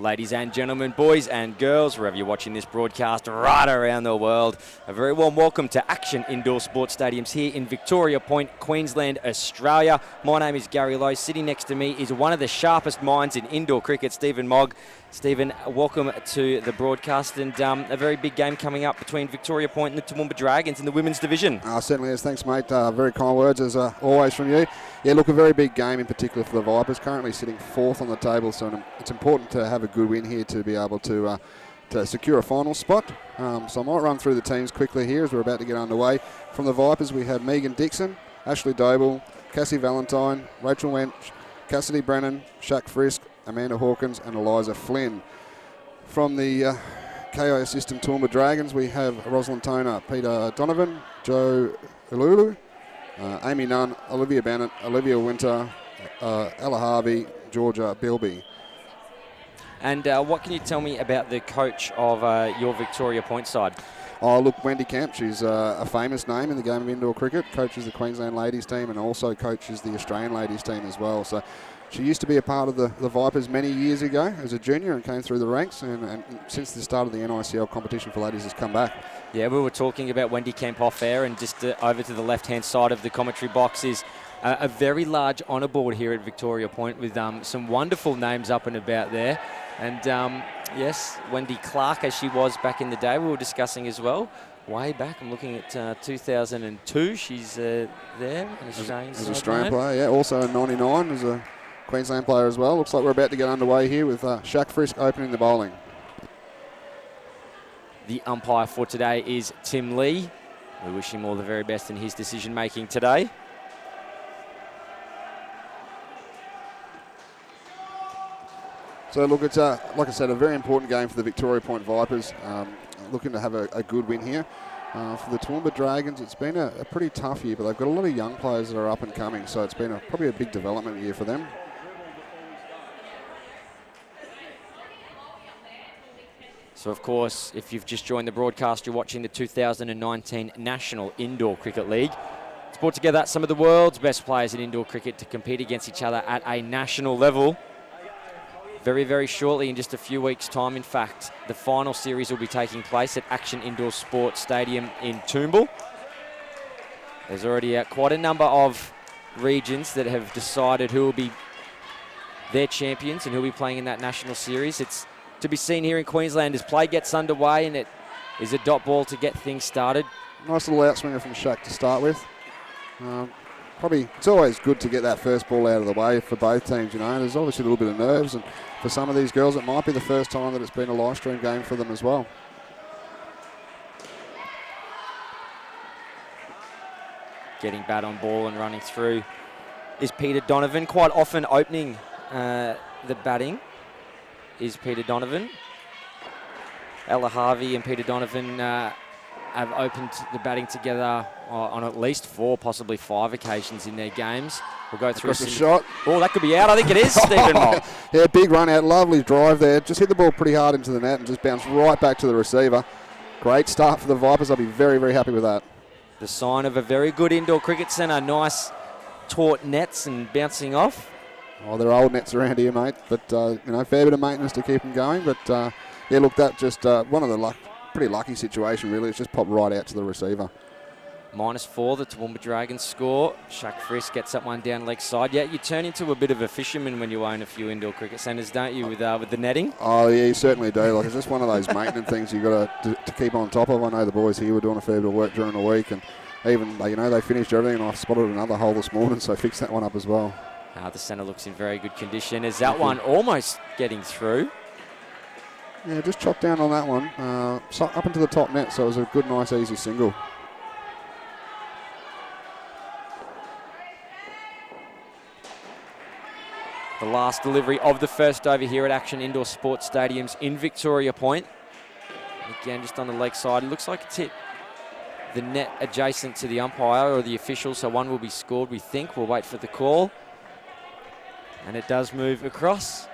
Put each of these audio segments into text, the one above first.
Ladies and gentlemen, boys and girls, wherever you're watching this broadcast right around the world, a very warm welcome to Action Indoor Sports Stadiums here in Victoria Point, Queensland, Australia. My name is Gary Lowe. Sitting next to me is one of the sharpest minds in indoor cricket, Stephen Mogg. Stephen, welcome to the broadcast, and a very big game coming up between Victoria Point and the Toowoomba Dragons in the women's division. Certainly is. Thanks, mate. Very kind words, as always, from you. Yeah, look, a very big game in particular for the Vipers, currently sitting fourth on the table, so it's important to have a good win here to be able to secure a final spot. So I might run through the teams quickly here as we're about to get underway. From the Vipers, we have Megan Dixon, Ashley Doble, Cassie Valentine, Rachel Wench, Cassidy Brennan, Shaq Frisk, Amanda Hawkins and Eliza Flynn. From the KO system Toowoomba Dragons, we have Rosalind Toner, Peter Donovan, Joe Ululu, Amy Nunn, Olivia Bennett, Olivia Winter, Ella Harvey, Georgia Bilby. And what can you tell me about the coach of your Victoria Point side? Oh, look, Wendy Camp, she's a famous name in the game of indoor cricket, coaches the Queensland ladies team and also coaches the Australian ladies team as well. So she used to be a part of the Vipers many years ago as a junior and came through the ranks, and since the start of the NICL competition for ladies has come back. Yeah, we were talking about Wendy Camp off air, and just over to the left-hand side of the commentary box is a very large honour board here at Victoria Point with some wonderful names up and about there. And yes, Wendy Clark, as she was back in the day, we were discussing as well. Way back, I'm looking at 2002. She's there, an Australian as an Australian player, yeah. Also in 99 as a Queensland player as well. Looks like we're about to get underway here with Shaq Frisk opening the bowling. The umpire for today is Tim Lee. We wish him all the very best in his decision making today. So look, it's like I said, a very important game for the Victoria Point Vipers. Looking to have a good win here. For the Toowoomba Dragons, it's been a pretty tough year, but they've got a lot of young players that are up and coming, so it's been probably a big development year for them. So, of course, if you've just joined the broadcast, you're watching the 2019 National Indoor Cricket League. It's brought together some of the world's best players in indoor cricket to compete against each other at a national level. Very, very shortly, in just a few weeks' time, in fact, the final series will be taking place at Action Indoor Sports Stadium in Toowoomba. There's already quite a number of regions that have decided who will be their champions and who will be playing in that national series. It's to be seen here in Queensland as play gets underway, and it is a dot ball to get things started. Nice little outswinger from Shaq to start with. Probably it's always good to get that first ball out of the way for both teams, you know. There's obviously a little bit of nerves, and for some of these girls it might be the first time that it's been a live stream game for them as well. Getting bat on ball and running through is Peter Donovan. Quite often opening the batting is Peter Donovan. Ella Harvey and Peter Donovan have opened the batting together on at least 4, possibly 5 occasions in their games. We'll go through a shot. Oh, that could be out. I think it is, Stephen Mogg. Yeah, big run out. Lovely drive there. Just hit the ball pretty hard into the net and just bounced right back to the receiver. Great start for the Vipers. I'll be very, very happy with that. The sign of a very good indoor cricket centre. Nice taut nets and bouncing off. Oh, there are old nets around here, mate. But, you know, fair bit of maintenance to keep them going. But, yeah, look, that just one of the pretty lucky situation, really. It's just popped right out to the receiver. -4, the Toowoomba Dragons score. Shaq Frisk gets that one down leg side. Yeah, you turn into a bit of a fisherman when you own a few indoor cricket centres, don't you, with the netting? Oh, yeah, you certainly do. Like, it's just one of those maintenance things you've got to keep on top of. I know the boys here were doing a fair bit of work during the week, and even, you know, they finished everything, and I spotted another hole this morning, so fixed that one up as well. The centre looks in very good condition. Is that one almost getting through? Yeah, just chopped down on that one. Up into the top net, so it was a good, nice, easy single. The last delivery of the first over here at Action Indoor Sports Stadiums in Victoria Point. Again, just on the leg side. It looks like it's hit the net adjacent to the umpire or the official, so one will be scored, we think. We'll wait for the call. And it does move across.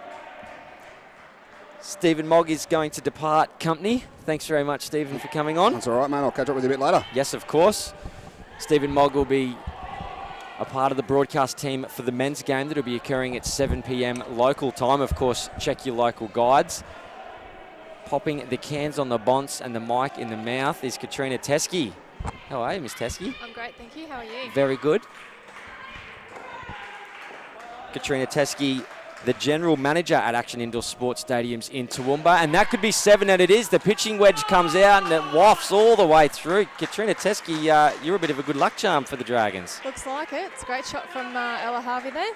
Stephen Mogg is going to depart company. Thanks very much, Stephen, for coming on. That's all right, mate. I'll catch up with you a bit later. Yes, of course. Stephen Mogg will be a part of the broadcast team for the men's game that will be occurring at 7 p.m. local time. Of course, check your local guides. Popping the cans on the bonce and the mic in the mouth is Katrina Teskey. How are you, Miss Teskey? I'm great, thank you. How are you? Very good. Katrina Teskey, the general manager at Action Indoor Sports Stadiums in Toowoomba, and that could be 7, and it is. The pitching wedge comes out and it wafts all the way through. Katrina Teskey, you're a bit of a good luck charm for the Dragons. Looks like it. It's a great shot from Ella Harvey there.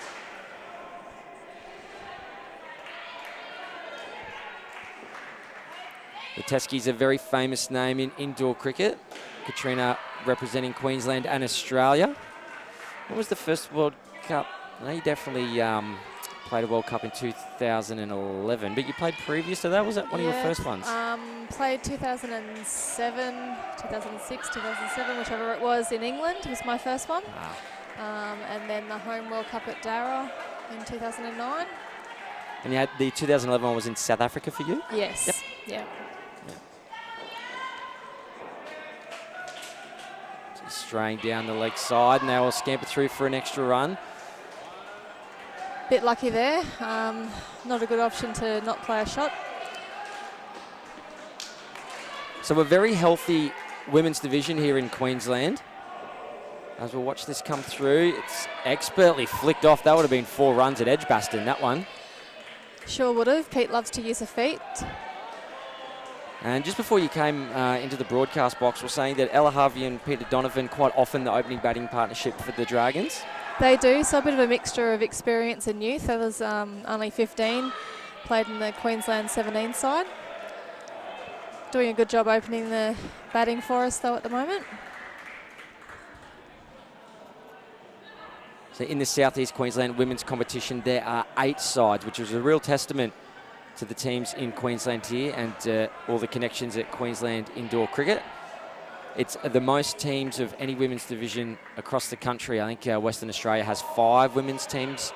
The Teskey's a very famous name in indoor cricket. Katrina representing Queensland and Australia. What was the first World Cup? No, you definitely played a World Cup in 2011, but you played previous to that? Was that one of your first ones? Played 2007, 2006, 2007, whichever it was, in England was my first one. And then the home World Cup at Darra in 2009. And you had the 2011 one was in South Africa for you? Yes. Yep. Yeah. Straying down the leg side, and they will scamper through for an extra run. Bit lucky there. Not a good option to not play a shot. So a very healthy women's division here in Queensland. As we'll watch this come through, it's expertly flicked off. That would have been 4 runs at Edgbaston, that one. Sure would have. Pete loves to use her feet. And just before you came into the broadcast box, we're saying that Ella Harvey and Peter Donovan quite often the opening batting partnership for the Dragons. They do, so a bit of a mixture of experience and youth. I was only 15, played in the Queensland 17 side. Doing a good job opening the batting for us though at the moment. So in the Southeast Queensland women's competition, there are 8 sides, which is a real testament to the teams in Queensland here and all the connections at Queensland indoor cricket. It's the most teams of any women's division across the country. I think Western Australia has 5 women's teams,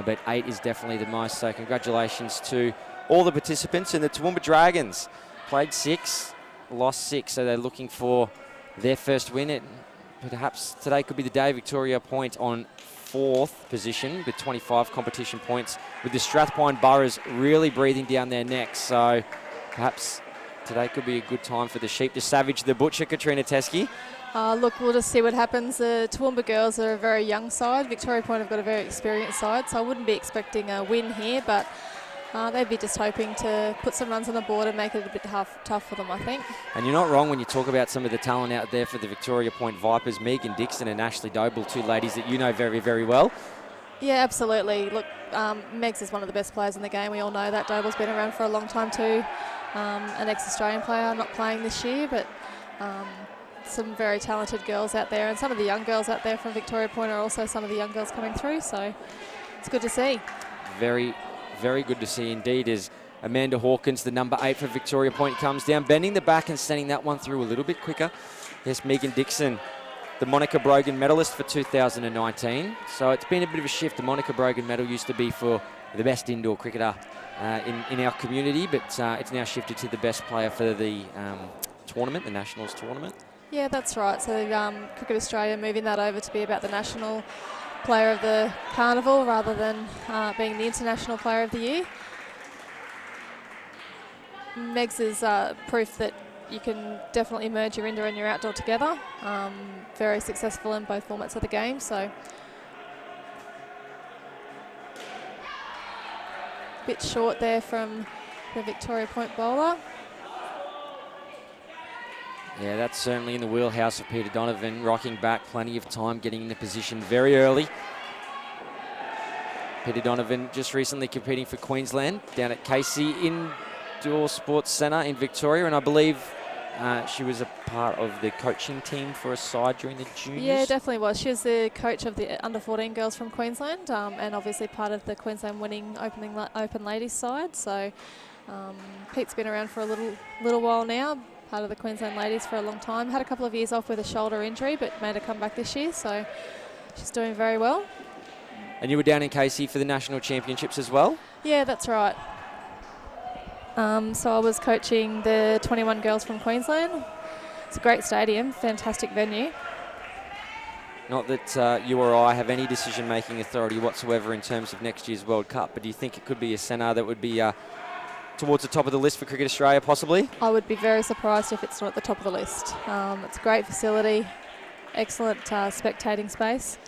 but 8 is definitely the most. So congratulations to all the participants. And the Toowoomba Dragons played 6, lost 6, so they're looking for their first win. It perhaps today could be the day. Victoria Point on 4th position with 25 competition points, with the Strathpine Boroughs really breathing down their necks. So perhaps today could be a good time for the sheep to savage the butcher, Katrina Teskey. Look, we'll just see what happens. The Toowoomba girls are a very young side. Victoria Point have got a very experienced side, so I wouldn't be expecting a win here, but they'd be just hoping to put some runs on the board and make it a bit tough for them, I think. And you're not wrong when you talk about some of the talent out there for the Victoria Point Vipers. Megan Dixon and Ashley Doble, 2 ladies that you know very, very well. Yeah, absolutely. Look, Megs is one of the best players in the game. We all know that. Doble's been around for a long time too. An ex-Australian player, not playing this year, but some very talented girls out there. And some of the young girls out there from Victoria Point are also some of the young girls coming through. So it's good to see. Very, very good to see indeed as Amanda Hawkins, the number 8 for Victoria Point, comes down, bending the back and sending that one through a little bit quicker. Yes, Megan Dixon, the Monica Brogan medalist for 2019. So it's been a bit of a shift. The Monica Brogan medal used to be for the best indoor cricketer in our community, but it's now shifted to the best player for the tournament, the Nationals tournament. Yeah, that's right. So Cricket Australia moving that over to be about the national player of the carnival rather than being the international player of the year. Megs is proof that you can definitely merge your indoor and your outdoor together. Very successful in both formats of the game. So a bit short there from the Victoria Point bowler. Yeah, that's certainly in the wheelhouse of Peter Donovan, rocking back, plenty of time, getting into position very early. Peter Donovan just recently competing for Queensland down at Casey Indoor Sports Centre in Victoria, and I believe she was a part of the coaching team for a side during the juniors. Yeah, definitely was. She was the coach of the under-14 girls from Queensland, and obviously part of the Queensland winning open ladies side. So Pete's been around for a little while now. Part of the Queensland ladies for a long time. Had a couple of years off with a shoulder injury, but made her come back this year, so she's doing very well. And you were down in Casey for the national championships as well? Yeah, that's right. So I was coaching the 21 girls from Queensland. It's a great stadium, fantastic venue. Not that you or I have any decision-making authority whatsoever in terms of next year's World Cup, but do you think it could be a centre that would be towards the top of the list for Cricket Australia, possibly? I would be very surprised if it's not at the top of the list. It's a great facility, excellent spectating space.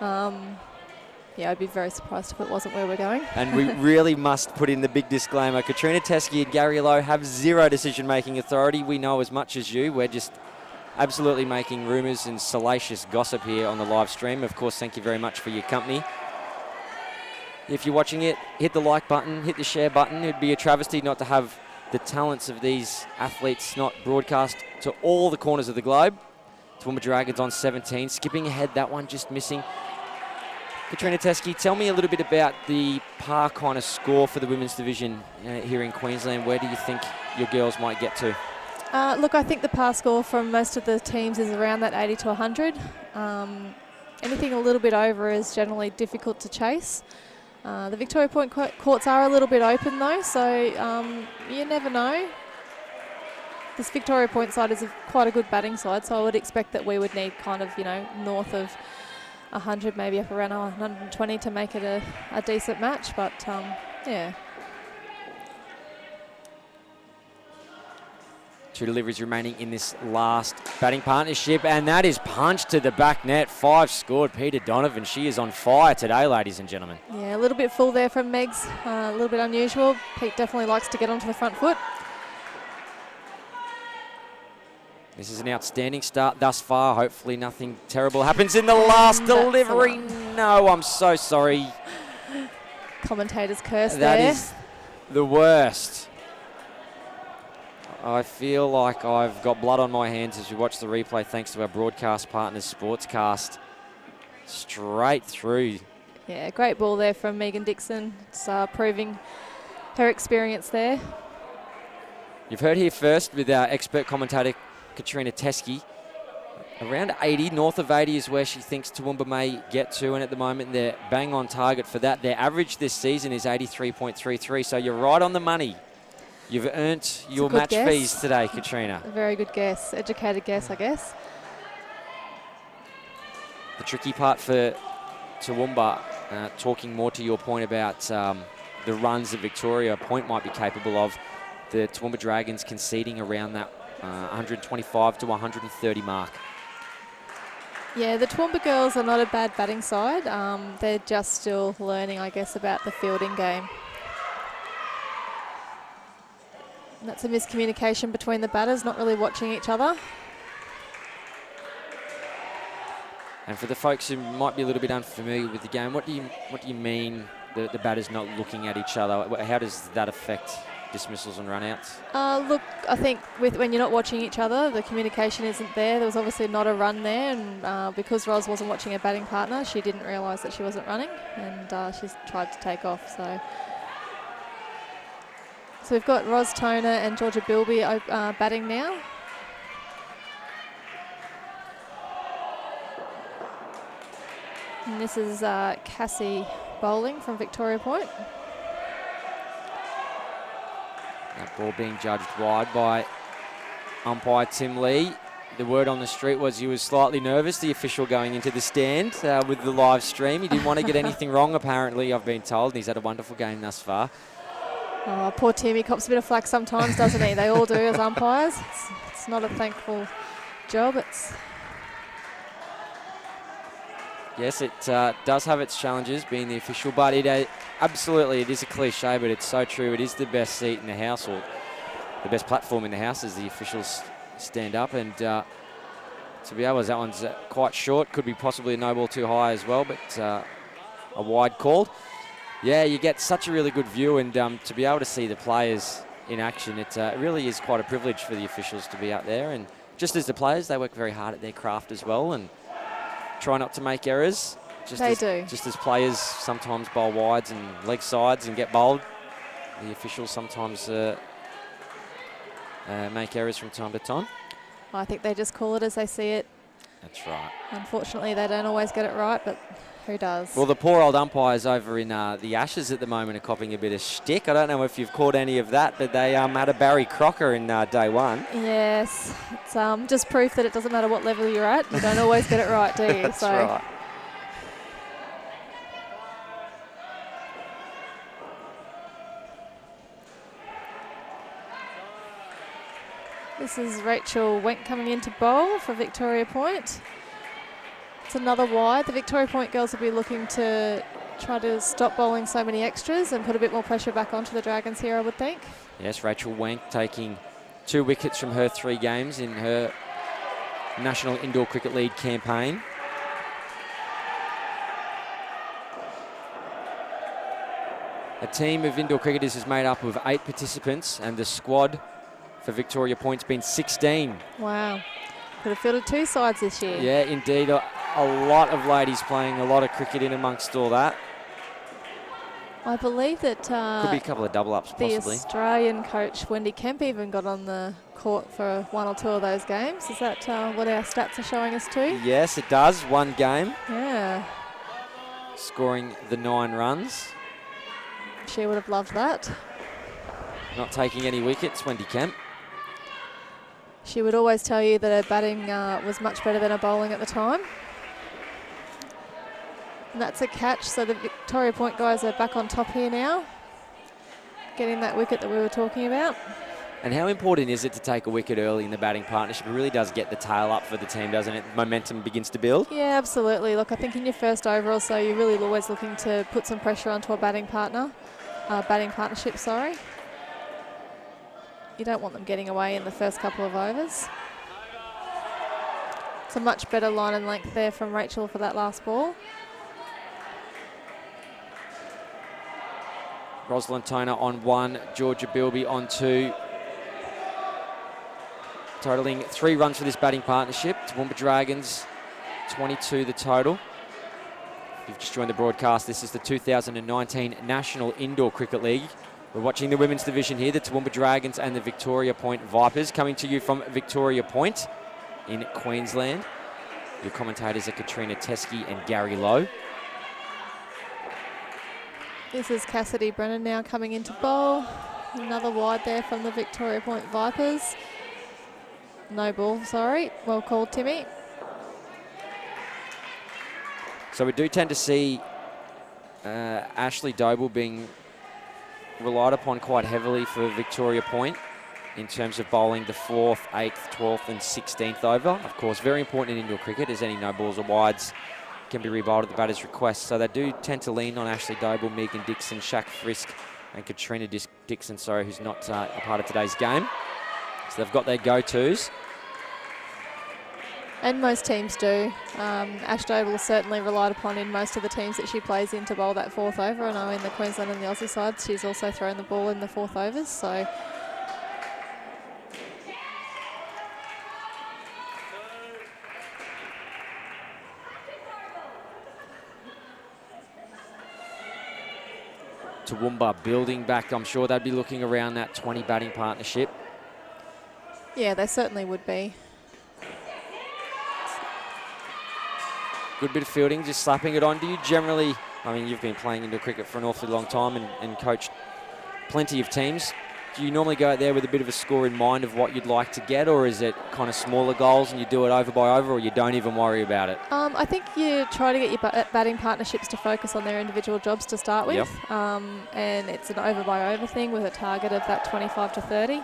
Yeah, I'd be very surprised if it wasn't where we're going. And we really must put in the big disclaimer. Katrina Teskey and Gary Lowe have zero decision-making authority. We know as much as you. We're just absolutely making rumours and salacious gossip here on the live stream. Of course, thank you very much for your company. If you're watching it, hit the like button, hit the share button. It'd be a travesty not to have the talents of these athletes not broadcast to all the corners of the globe. Toowoomba Dragons on 17, skipping ahead, that one just missing. Katrina Teskey, tell me a little bit about the par kind of score for the women's division here in Queensland. Where do you think your girls might get to? Look, I think the par score from most of the teams is around that 80 to 100. Anything a little bit over is generally difficult to chase. The Victoria Point courts are a little bit open though, so you never know. This Victoria Point side is quite a good batting side, so I would expect that we would need kind of, north of 100, maybe up around 120 to make it a decent match, but yeah. Two deliveries remaining in this last batting partnership, and that is punched to the back net. 5 scored. Peter Donovan, she is on fire today, ladies and gentlemen. Yeah, a little bit full there from Megs, a little bit unusual. Pete definitely likes to get onto the front foot. This is an outstanding start thus far. Hopefully nothing terrible happens in the last delivery. No, I'm so sorry. Commentator's curse there. That is the worst. I feel like I've got blood on my hands as we watch the replay, thanks to our broadcast partners, Sportscast. Straight through. Yeah, great ball there from Megan Dixon. It's proving her experience there. You've heard here first with our expert commentator, Katrina Teskey. Around 80, north of 80 is where she thinks Toowoomba may get to, and at the moment they're bang on target for that. Their average this season is 83.33, so you're right on the money. You've earned your match fees today, Katrina. A very good guess, educated guess, I guess. The tricky part for Toowoomba, talking more to your point about the runs that Victoria Point might be capable of, the Toowoomba Dragons conceding around that 125 to 130 mark. Yeah, the Toowoomba girls are not a bad batting side. They're just still learning, I guess, about the fielding game. And that's a miscommunication between the batters, not really watching each other. And for the folks who might be a little bit unfamiliar with the game, what do you mean the batters not looking at each other? How does that affect dismissals and runouts? Look, I think when you're not watching each other, the communication isn't there. There was obviously not a run there, and because Roz wasn't watching her batting partner, she didn't realise that she wasn't running, and she's tried to take off. So we've got Roz Toner and Georgia Bilby batting now. And this is Cassie bowling from Victoria Point. That ball being judged wide by umpire Tim Lee. The word on the street was he was slightly nervous, the official going into the stand with the live stream. He didn't want to get anything wrong, apparently, I've been told. He's had a wonderful game thus far. Oh, poor Tim, he cops a bit of flack sometimes, doesn't he? They all do as umpires. It's not a thankful job. Yes, it does have its challenges being the official, but absolutely, it is a cliche, but it's so true. It is the best seat in the house, or the best platform in the house as the officials stand up. And to be able, that one's quite short, could be possibly a no ball too high as well, but a wide called. Yeah, you get such a really good view, and to be able to see the players in action, it really is quite a privilege for the officials to be out there. And just as the players, they work very hard at their craft as well and try not to make errors. Just as players sometimes bowl wides and leg sides and get bowled, the officials sometimes make errors from time to time. I think they just call it as they see it. That's right. Unfortunately, they don't always get it right, but who does? Well, the poor old umpires over in the Ashes at the moment are copping a bit of shtick. I don't know if you've caught any of that, but they had a Barry Crocker in day one. Yes, it's just proof that it doesn't matter what level you're at. You don't always get it right, do you? That's right. This is Rachel Wenk coming into bowl for Victoria Point. It's another wide. The Victoria Point girls will be looking to try to stop bowling so many extras and put a bit more pressure back onto the Dragons here, I would think. Yes, Rachel Wenk taking 2 wickets from her 3 games in her National Indoor Cricket League campaign. A team of indoor cricketers is made up of 8 participants, and the squad for Victoria Point's been 16. Wow. Could have fielded 2 sides this year. Yeah, indeed. A lot of ladies playing a lot of cricket in amongst all that. I believe that Could be a couple of double-ups, the possibly. Australian coach, Wendy Kemp, even got on the court for 1 or 2 of those games. Is that what our stats are showing us too? Yes, it does. 1 game, Yeah. scoring the 9 runs. She would have loved that. Not taking any wickets, Wendy Kemp. She would always tell you that her batting was much better than her bowling at the time. And that's a catch, so the Victoria Point guys are back on top here now, getting that wicket that we were talking about. And how important is it to take a wicket early in the batting partnership? It really does get the tail up for the team, doesn't it? Momentum begins to build. Yeah, absolutely. Look, I think in your first over or so, you're really always looking to put some pressure onto a batting partnership, sorry. You don't want them getting away in the first couple of overs. It's a much better line and length there from Rachel for that last ball. Rosalind Toner on 1, Georgia Bilby on 2. Totaling 3 runs for this batting partnership. Toowoomba Dragons, 22 the total. If you've just joined the broadcast, this is the 2019 National Indoor Cricket League. We're watching the women's division here, the Toowoomba Dragons and the Victoria Point Vipers, coming to you from Victoria Point in Queensland. Your commentators are Katrina Teskey and Gary Lowe. This is Cassidy Brennan now coming into bowl. Another wide there from the Victoria Point Vipers. No ball, sorry. Well called, Timmy. So we do tend to see Ashley Doble being relied upon quite heavily for Victoria Point in terms of bowling the 4th, 8th, 12th and 16th over. Of course, very important in indoor cricket, as any no balls or wides can be rebowled at the batter's request. So they do tend to lean on Ashley Doble, Megan Dixon, Shaq Frisk and Katrina Dixon, who's not a part of today's game. So they've got their go-tos. And most teams do. Ash Doble is certainly relied upon in most of the teams that she plays in to bowl that 4th over. I know in the Queensland and the Aussie sides, she's also thrown the ball in the 4th overs. So Toowoomba building back. I'm sure they'd be looking around that 20 batting partnership. yeah, they certainly would be. Good bit of fielding, just slapping it on. Do you generally, I mean, you've been playing indoor cricket for an awfully long time and coached plenty of teams. Do you normally go out there with a bit of a score in mind of what you'd like to get, or is it kind of smaller goals and you do it over by over, or you don't even worry about it? I think you try to get your batting partnerships to focus on their individual jobs to start with. Yep. And it's an over by over thing with a target of that 25 to 30.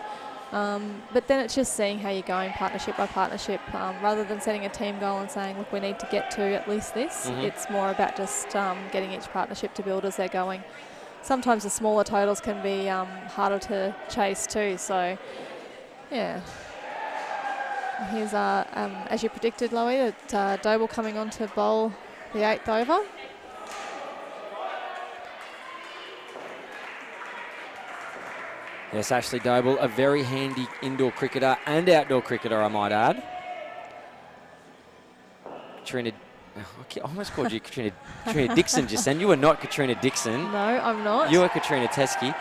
But then it's just seeing how you're going partnership by partnership, rather than setting a team goal and saying, look, we need to get to at least this. It's more about just getting each partnership to build as they're going. Sometimes the smaller totals can be harder to chase too, so yeah. Here's, as you predicted, Loie, that Doble coming on to bowl the 8th over. Yes, Ashley Doble, a very handy indoor cricketer and outdoor cricketer, I might add. Katrina, I almost called you Katrina Dixon just then. You were not Katrina Dixon. No, I'm not. You are Katrina Teskey.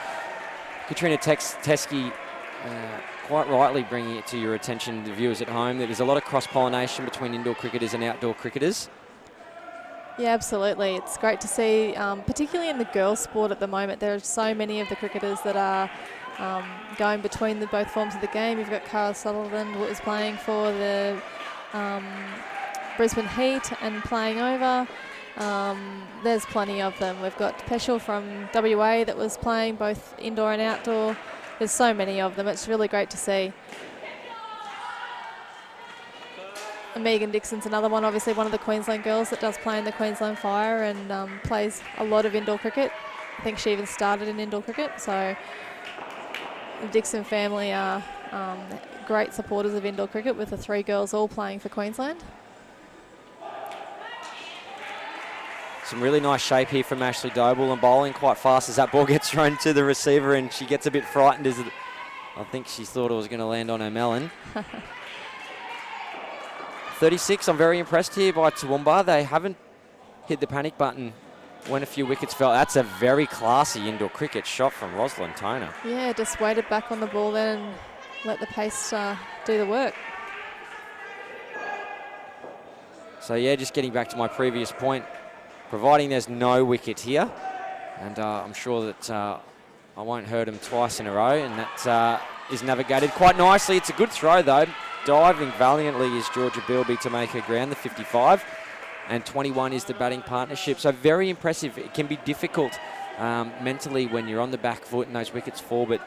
Katrina Teskey quite rightly bringing it to your attention, the viewers at home, that there's a lot of cross-pollination between indoor cricketers and outdoor cricketers. Yeah, absolutely. It's great to see, particularly in the girls' sport at the moment. There are so many of the cricketers that are going between both forms of the game. You've got Cara Sutherland, who was playing for the Brisbane Heat and playing over. There's plenty of them. We've got Peschel from WA that was playing both indoor and outdoor. There's so many of them. It's really great to see. And Megan Dixon's another one, obviously one of the Queensland girls that does play in the Queensland Fire and plays a lot of indoor cricket. I think she even started in indoor cricket. So the Dixon family are great supporters of indoor cricket, with the 3 girls all playing for Queensland. Some really nice shape here from Ashley Doble, and bowling quite fast as that ball gets thrown to the receiver, and she gets a bit frightened as I think she thought it was going to land on her melon. 36, I'm very impressed here by Toowoomba. They haven't hit the panic button when a few wickets fell. That's a very classy indoor cricket shot from Rosalind Toner. Yeah, just waited back on the ball then and let the pace do the work. So yeah, just getting back to my previous point, providing there's no wicket here, and I'm sure that I won't hurt him twice in a row, and that is navigated quite nicely. It's a good throw though. Diving valiantly is Georgia Bilby to make her ground, the 55, and 21 is the batting partnership. So very impressive. It can be difficult mentally when you're on the back foot and those wickets fall, but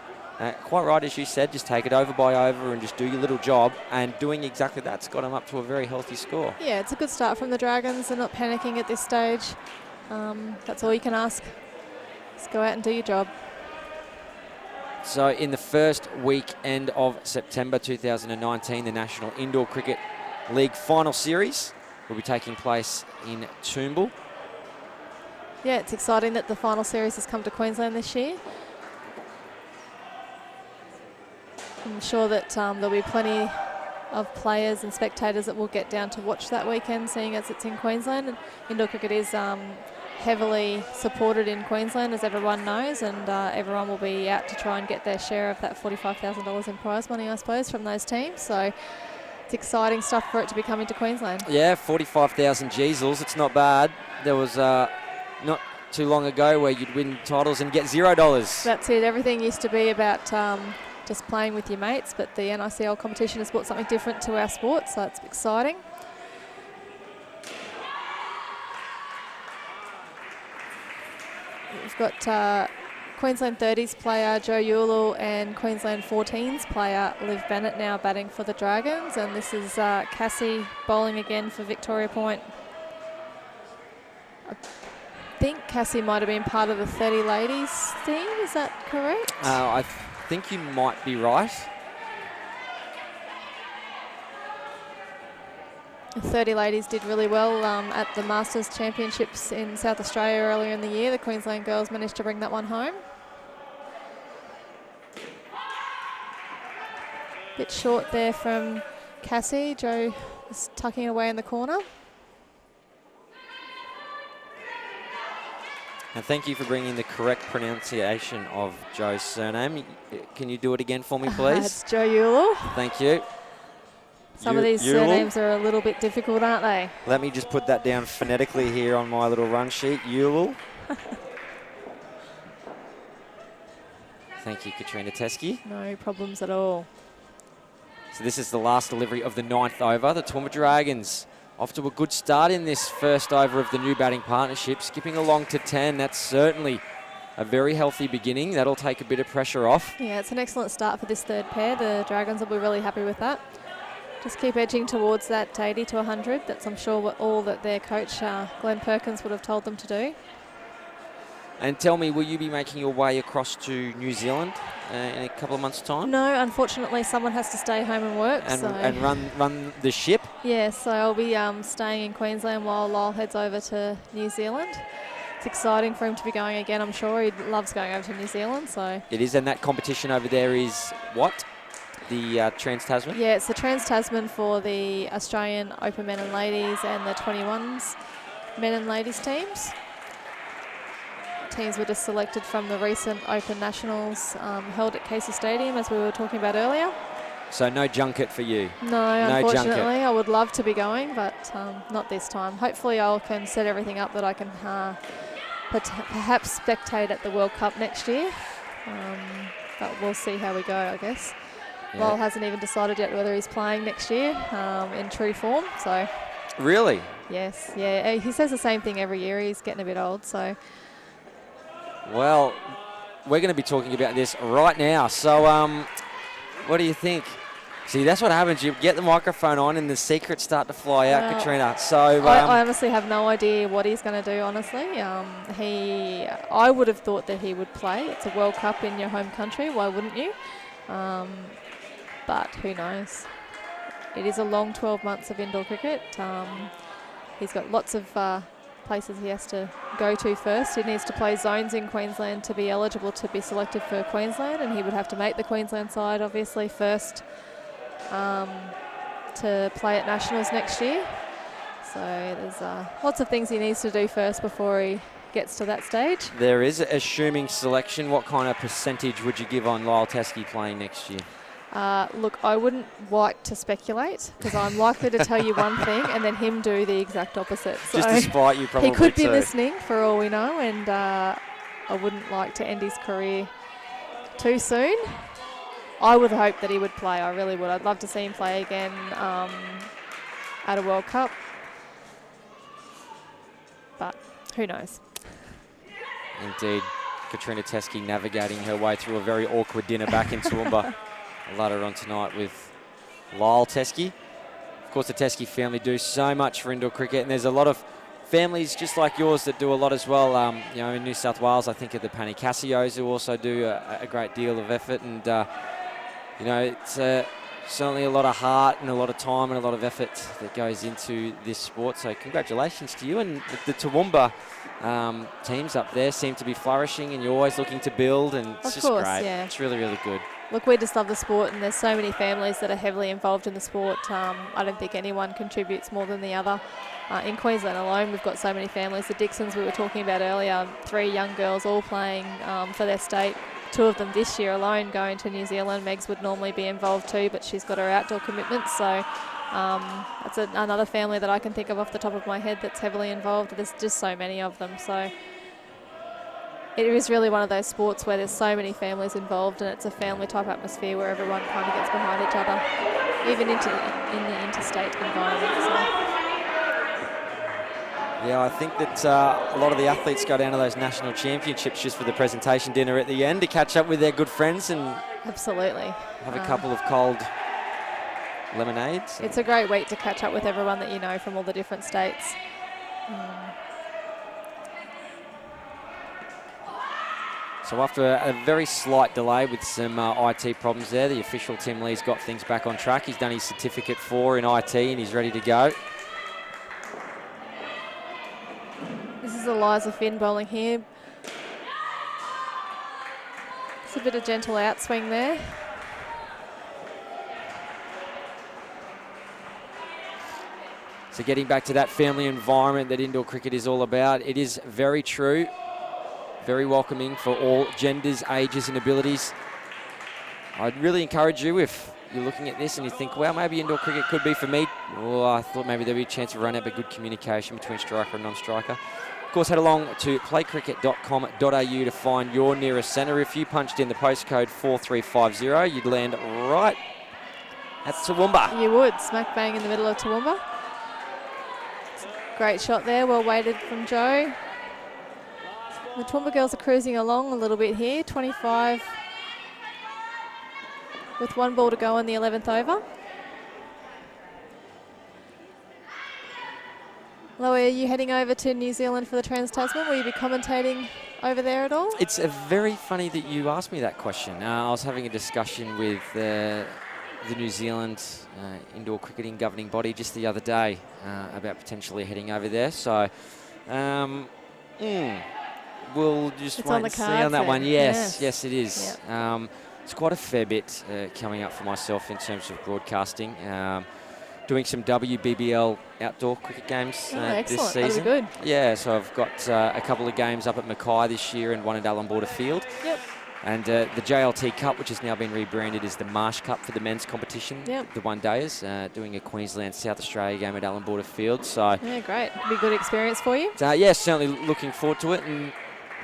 quite right, as you said, just take it over by over and just do your little job, and doing exactly that's got them up to a very healthy score. Yeah, it's a good start from the Dragons. They're not panicking at this stage. That's all you can ask. Just go out and do your job. So in the first weekend of September 2019, the National Indoor Cricket League final series will be taking place in Toowoomba. Yeah, it's exciting that the final series has come to Queensland this year. I'm sure that there'll be plenty of players and spectators that will get down to watch that weekend, seeing as it's in Queensland. And indoor cricket is heavily supported in Queensland, as everyone knows, and everyone will be out to try and get their share of that $45,000 in prize money, I suppose, from those teams. So it's exciting stuff for it to be coming to Queensland. Yeah, 45,000 Jeezels. It's not bad. There was not too long ago where you'd win titles and get $0. That's it. Everything used to be about just playing with your mates, but the NICL competition has brought something different to our sport, so it's exciting. We've got Queensland 30s player Joe Ewell and Queensland 14s player Liv Bennett now batting for the Dragons, and this is Cassie bowling again for Victoria Point. I think Cassie might have been part of the 30 ladies team, is that correct? I think you might be right. The 30 ladies did really well at the Masters Championships in South Australia earlier in the year. The Queensland girls managed to bring that one home. Bit short there from Cassie. Joe is tucking away in the corner. And thank you for bringing the correct pronunciation of Joe's surname. Can you do it again for me, please? It's Joe Ewell. Thank you. Some of these surnames are a little bit difficult, aren't they? Let me just put that down phonetically here on my little run sheet. Ewell. Thank you, Katrina Teskey. No problems at all. So this is the last delivery of the 9th over. The Toowoomba Dragons off to a good start in this first over of the new batting partnership, skipping along to 10. That's certainly a very healthy beginning. That'll take a bit of pressure off. Yeah, it's an excellent start for this third pair. The Dragons will be really happy with that. Just keep edging towards that 80 to 100. That's, I'm sure, all that their coach, Glenn Perkins, would have told them to do. And tell me, will you be making your way across to New Zealand in a couple of months' time? No, unfortunately, someone has to stay home and work. And run the ship? Yeah, so I'll be staying in Queensland while Lyle heads over to New Zealand. It's exciting for him to be going again, I'm sure. He loves going over to New Zealand. So it is, and that competition over there is what? The Trans-Tasman? Yeah, it's the Trans-Tasman for the Australian Open men and ladies and the 21s men and ladies teams. teams were just selected from the recent Open Nationals held at Casey Stadium, as we were talking about earlier. So no junket for you? No, unfortunately. Junket. I would love to be going, but not this time. Hopefully I can set everything up that I can perhaps spectate at the World Cup next year. But we'll see how we go, I guess. Yeah. Lyle hasn't even decided yet whether he's playing next year in true form. So. Really? Yes, yeah. He says the same thing every year. He's getting a bit old, so. Well, we're going to be talking about this right now. So what do you think? See, that's what happens. You get the microphone on and the secrets start to fly out, Katrina. So I honestly have no idea what he's going to do, honestly. I would have thought that he would play. It's a World Cup in your home country. Why wouldn't you? But who knows? It is a long 12 months of indoor cricket. He's got lots of places he has to go to first. He needs to play zones in Queensland to be eligible to be selected for Queensland, and he would have to make the Queensland side, obviously, first to play at Nationals next year. So there's lots of things he needs to do first before he gets to that stage. There is, assuming selection, what kind of percentage would you give on Lyle Teskey playing next year? Look, I wouldn't like to speculate because I'm likely to tell you one thing and then him do the exact opposite. So just to spite you, probably. He could be listening for all we know, and I wouldn't like to end his career too soon. I would hope that he would play. I really would. I'd love to see him play again at a World Cup. But who knows? Indeed. Katrina Teskey navigating her way through a very awkward dinner back in Toowoomba. Later on tonight with Lyle Teskey. Of course, the Teskey family do so much for indoor cricket, and there's a lot of families just like yours that do a lot as well. You know, in New South Wales, I think of the Panicasios, who also do a great deal of effort, and you know, it's certainly a lot of heart and a lot of time and a lot of effort that goes into this sport. So congratulations to you, and the Toowoomba teams up there seem to be flourishing, and you're always looking to build, and it's just great. Yeah. It's really, really good. Look, we just love the sport, and there's so many families that are heavily involved in the sport. I don't think anyone contributes more than the other. In Queensland alone, we've got so many families. The Dixons we were talking about earlier, 3 young girls all playing for their state. 2 of them this year alone going to New Zealand. Megs would normally be involved too, but she's got her outdoor commitments. So that's another family that I can think of off the top of my head that's heavily involved. There's just so many of them. So it is really one of those sports where there's so many families involved, and it's a family type atmosphere where everyone kind of gets behind each other, even in the interstate environment. So. Yeah, I think that a lot of the athletes go down to those national championships just for the presentation dinner at the end to catch up with their good friends and absolutely have a couple of cold lemonades. It's a great week to catch up with everyone that you know from all the different states. So after a very slight delay with some IT problems there, the official Tim Lee's got things back on track. He's done his certificate 4 in IT and he's ready to go. This is Eliza Finn bowling here. It's a bit of gentle outswing there. So getting back to that family environment that indoor cricket is all about, it is very true. Very welcoming for all genders, ages and abilities. I'd really encourage you, if you're looking at this and you think, well, maybe indoor cricket could be for me. Oh, I thought maybe there'd be a chance of running up a good communication between striker and non-striker. Of course, head along to playcricket.com.au to find your nearest centre. If you punched in the postcode 4350, you'd land right at Toowoomba. You would, smack bang in the middle of Toowoomba. Great shot there, well weighted from Joe. The Toowoomba girls are cruising along a little bit here, 25 with 1 ball to go in the 11th over. Loie, are you heading over to New Zealand for the Trans-Tasman? Will you be commentating over there at all? It's very funny that you asked me that question. I was having a discussion with the New Zealand indoor cricketing governing body just the other day about potentially heading over there. So, we'll just wait and see on that one. Yes, it is. Yep. It's quite a fair bit coming up for myself in terms of broadcasting. doing some WBBL outdoor cricket games this excellent. season. That'll be good. Yeah, so I've got a couple of games up at Mackay this year and one at Allan Border Field. Yep. And the JLT Cup, which has now been rebranded as the Marsh Cup for the men's competition, the one-dayers, doing a Queensland-South Australia game at Allan Border Field. So yeah, great. It'll be a good experience for you. yeah, certainly looking forward to it. And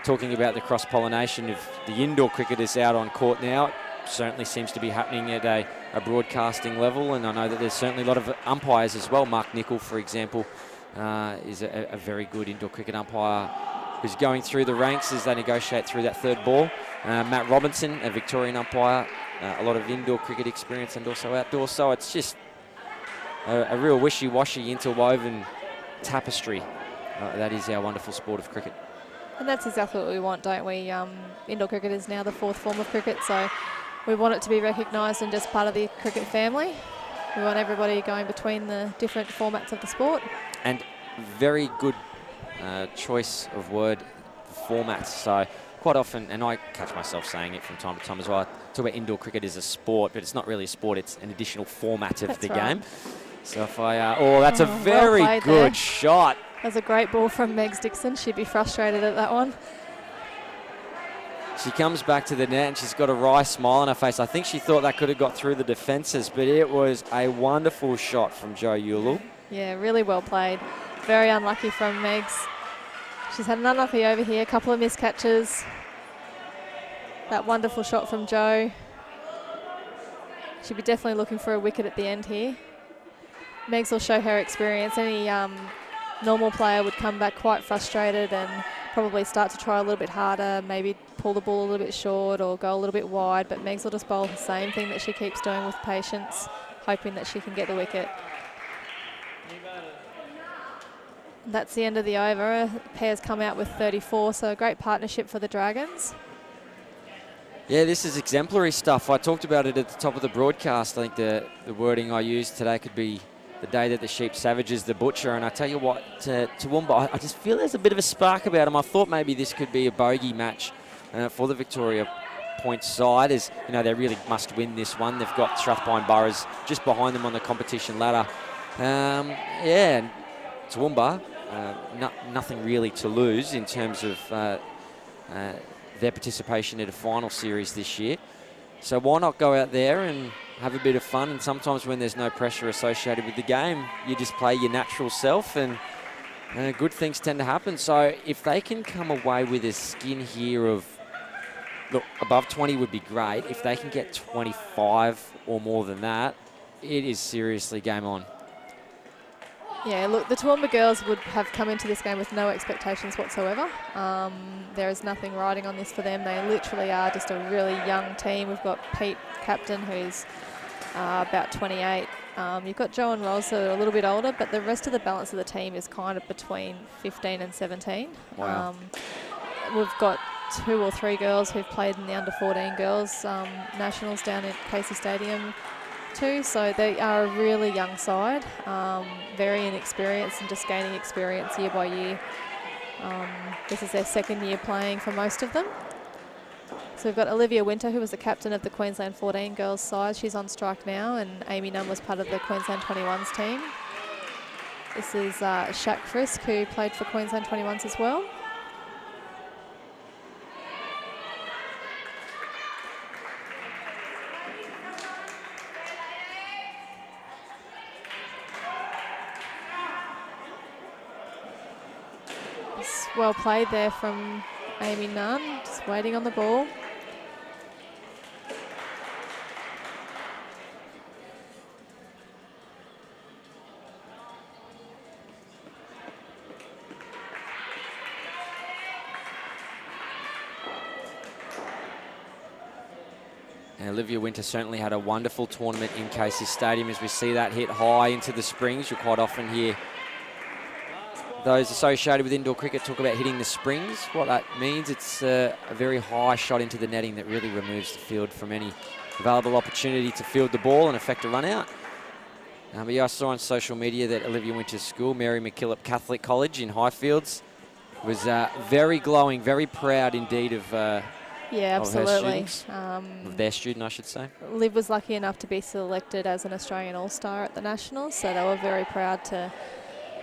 talking about the cross-pollination of the indoor cricketers out on court now, it certainly seems to be happening at a broadcasting level. And I know that there's certainly a lot of umpires as well. Mark Nichol, for example, is a very good indoor cricket umpire who's going through the ranks as they negotiate through that third ball. Matt Robinson, a Victorian umpire, a lot of indoor cricket experience and also outdoor. So it's just a real wishy-washy interwoven tapestry. That is our wonderful sport of cricket. And that's exactly what we want, don't we? Indoor cricket is now the fourth form of cricket, so we want it to be recognised and just part of the cricket family. We want everybody going between the different formats of the sport. And very good choice of word, formats. So quite often, and I catch myself saying it from time to time as well, I talk about indoor cricket as a sport, but it's not really a sport, it's an additional format of the game. So if I, that's a very well good there. shot. That's a great ball from Megs Dixon. She'd be frustrated at that one. She comes back to the net and she's got a wry smile on her face. I think she thought that could have got through the defences, but it was a wonderful shot from Jo Yulu. Yeah, really well played. Very unlucky from Megs. She's had an unlucky over here, a couple of miscatches. That wonderful shot from Jo. She'll be definitely looking for a wicket at the end here. Megs will show her experience. Any normal player would come back quite frustrated and probably start to try a little bit harder, maybe pull the ball a little bit short or go a little bit wide, but Megs will just bowl the same thing that she keeps doing with patience, hoping that she can get the wicket. That's the end of the over. Pairs come out with 34, so a great partnership for the Dragons. Yeah, this is exemplary stuff. I talked about it at the top of the broadcast. I think the wording I used today could be the day that the sheep savages the butcher. And I tell you what, Toowoomba, I just feel there's a bit of a spark about them. I thought maybe this could be a bogey match for the Victoria Point side, as you know, they really must win this one. They've got Strathpine Boroughs just behind them on the competition ladder. Yeah, Toowoomba, nothing really to lose in terms of their participation in a final series this year. So why not go out there and have a bit of fun? And sometimes when there's no pressure associated with the game, you just play your natural self, and good things tend to happen. So if they can come away with a skin here of, look, above 20 would be great. If they can get 25 or more than that, it is seriously game on. Yeah, look, the Toowoomba girls would have come into this game with no expectations whatsoever. There is nothing riding on this for them. They literally are just a really young team. We've got Pete, captain, who's about 28. You've got Joe and Ros, who are a little bit older, but the rest of the balance of the team is kind of between 15 and 17. Wow. We've got 2 or 3 girls who've played in the under-14 girls nationals down at Casey Stadium too, so they are a really young side, very inexperienced and just gaining experience year by year. This is their second year playing for most of them. So we've got Olivia Winter, who was the captain of the Queensland 14 girls side. She's on strike now, and Amy Nunn was part of the Queensland 21s team. This is Shaq Frisk, who played for Queensland 21s as well. Well played there from Amy Nunn, just waiting on the ball. And Olivia Winter certainly had a wonderful tournament in Casey Stadium. As we see that hit high into the springs, you'll quite often hear those associated with indoor cricket talk about hitting the springs. What that means, it's a very high shot into the netting that really removes the field from any available opportunity to field the ball and affect a run out. But yeah, I saw on social media that Olivia Winter's school, Mary MacKillop Catholic College in Highfields, was very glowing, very proud indeed of Yeah, of her absolutely. students? Of their student, I should say. Liv was lucky enough to be selected as an Australian All-Star at the Nationals, so they were very proud to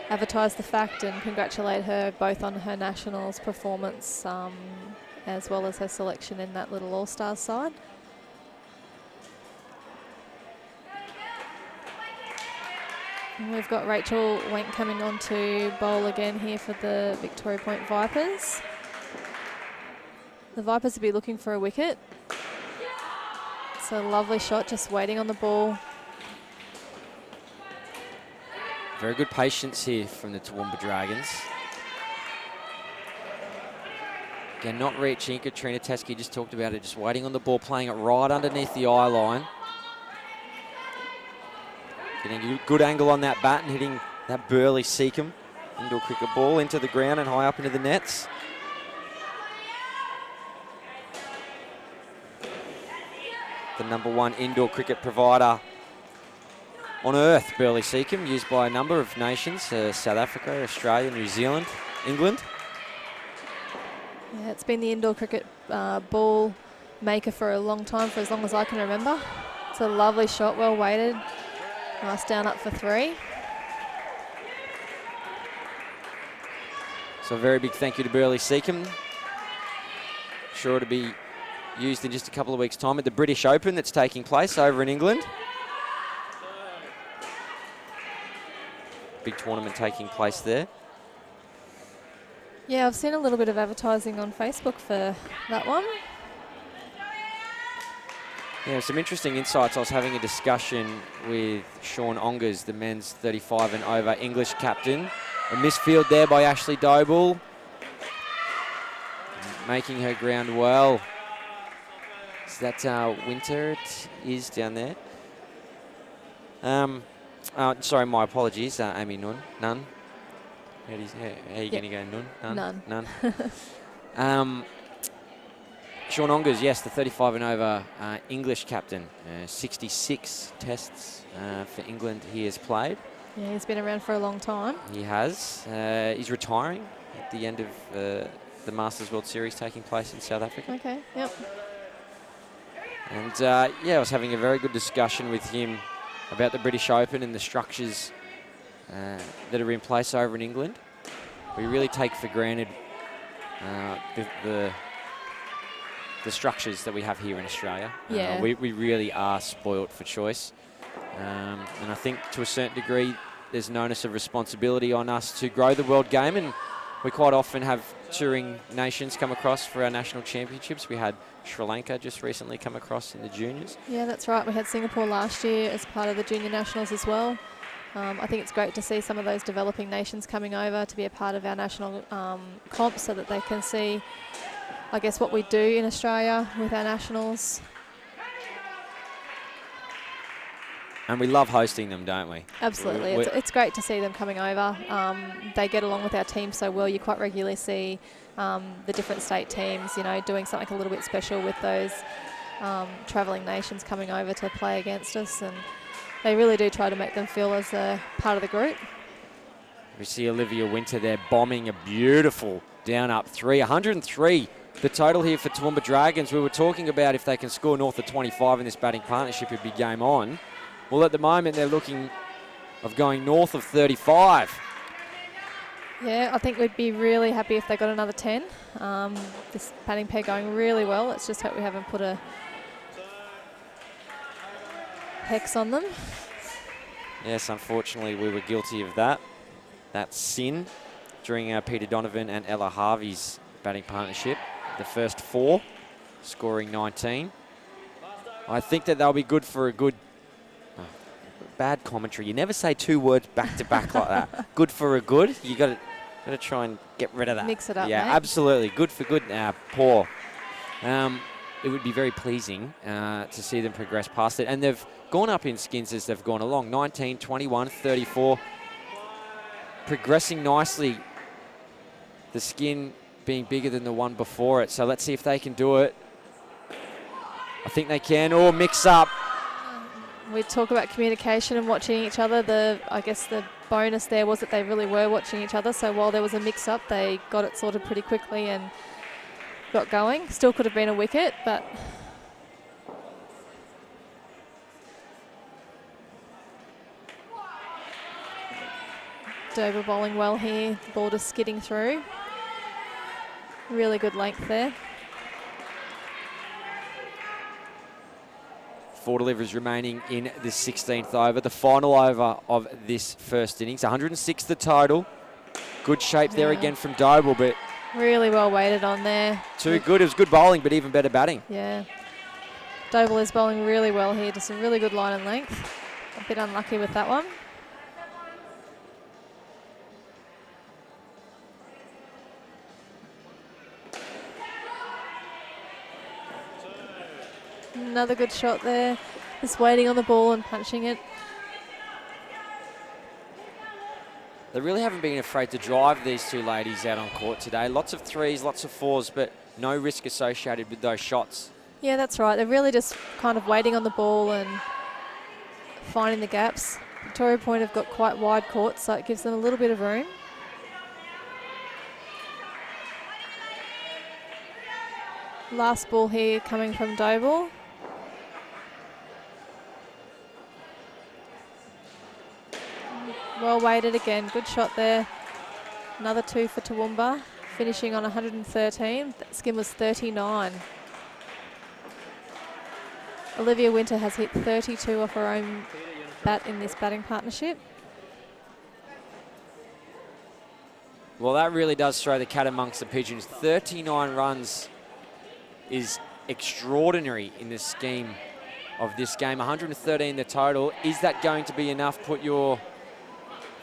advertise the fact and congratulate her both on her Nationals performance as well as her selection in that little All-Stars side. And we've got Rachel Wenk coming on to bowl again here for the Victoria Point Vipers. The Vipers will be looking for a wicket. It's a lovely shot, just waiting on the ball. Very good patience here from the Toowoomba Dragons. Again, not reaching. Katrina Teskey just talked about it, just waiting on the ball, playing it right underneath the eye line. Getting a good angle on that bat and hitting that Burley Seacombe indoor cricket ball into the ground and high up into the nets. The #1 indoor cricket provider on earth, Burley Seacombe, used by a number of nations, South Africa, Australia, New Zealand, England. Yeah, it's been the indoor cricket ball maker for a long time, for as long as I can remember. It's a lovely shot, well weighted. Nice down up for 3. So a very big thank you to Burley Seacombe. Sure to be used in just a couple of weeks' time at the British Open that's taking place over in England. Big tournament taking place there. Yeah, I've seen a little bit of advertising on Facebook for that one. Yeah, some interesting insights. I was having a discussion with Sean Ongers, the men's 35 and over English captain. A misfield there by Ashley Doble. Making her ground well. Is that Winter? It is down there. Sorry, my apologies. Amy Nunn. None. How are you going to go, Nunn? None. Sean Ongers, yes, the 35 and over English captain. 66 tests for England he has played. Yeah, he's been around for a long time. He has. He's retiring at the end of the Masters World Series taking place in South Africa. Okay, yep. And yeah, I was having a very good discussion with him about the British Open and the structures that are in place over in England. We really take for granted the structures that we have here in Australia. Yeah. We really are spoilt for choice. And I think to a certain degree, there's an onus of responsibility on us to grow the world game, and we quite often have touring nations come across for our national championships. We had Sri Lanka just recently come across in the juniors. Yeah, that's right. We had Singapore last year as part of the junior nationals as well. I think it's great to see some of those developing nations coming over to be a part of our national comp so that they can see, I guess, what we do in Australia with our nationals. And we love hosting them, don't we? Absolutely. It's great to see them coming over. They get along with our team so well. You quite regularly see the different state teams, you know, doing something a little bit special with those travelling nations coming over to play against us. And they really do try to make them feel as a part of the group. We see Olivia Winter there bombing a beautiful down up 3. 103 the total here for Toowoomba Dragons. We were talking about if they can score north of 25 in this batting partnership, it'd be game on. Well, at the moment, they're looking of going north of 35. Yeah, I think we'd be really happy if they got another 10. This batting pair going really well. Let's just hope we haven't put a hex on them. Yes, unfortunately, we were guilty of that. That sin during Peter Donovan and Ella Harvey's batting partnership. The first 4, scoring 19. I think that they'll be good for a good... bad commentary. You never say 2 words back to back like that. Good for a good. You got to try and get rid of that. Mix it up, yeah, mate. Absolutely. Good for good. Poor. It would be very pleasing to see them progress past it. And they've gone up in skins as they've gone along. 19, 21, 34. Progressing nicely. The skin being bigger than the one before it. So let's see if they can do it. I think they can. Or mix up. We talk about communication and watching each other. I guess the bonus there was that they really were watching each other. So while there was a mix-up, they got it sorted pretty quickly and got going. Still could have been a wicket, but Dover bowling well here. The ball just skidding through. Really good length there. 4 deliveries remaining in the 16th over. The final over of this first innings. 106 the total. Good shape there again from Doble, but really well weighted on there. Too good. It was good bowling, but even better batting. Yeah. Doble is bowling really well here. Just a really good line and length. A bit unlucky with that one. Another good shot there. Just waiting on the ball and punching it. They really haven't been afraid to drive these two ladies out on court today. Lots of threes, lots of fours, but no risk associated with those shots. Yeah, that's right. They're really just kind of waiting on the ball and finding the gaps. Victoria Point have got quite wide courts, so it gives them a little bit of room. Last ball here coming from Doble. Well weighted again, good shot there. Another 2 for Toowoomba, finishing on 113. That skin was 39. Olivia Winter has hit 32 off her own bat in this batting partnership. Well, that really does throw the cat amongst the pigeons. 39 runs is extraordinary in the scheme of this game. 113 the total. Is that going to be enough? Put your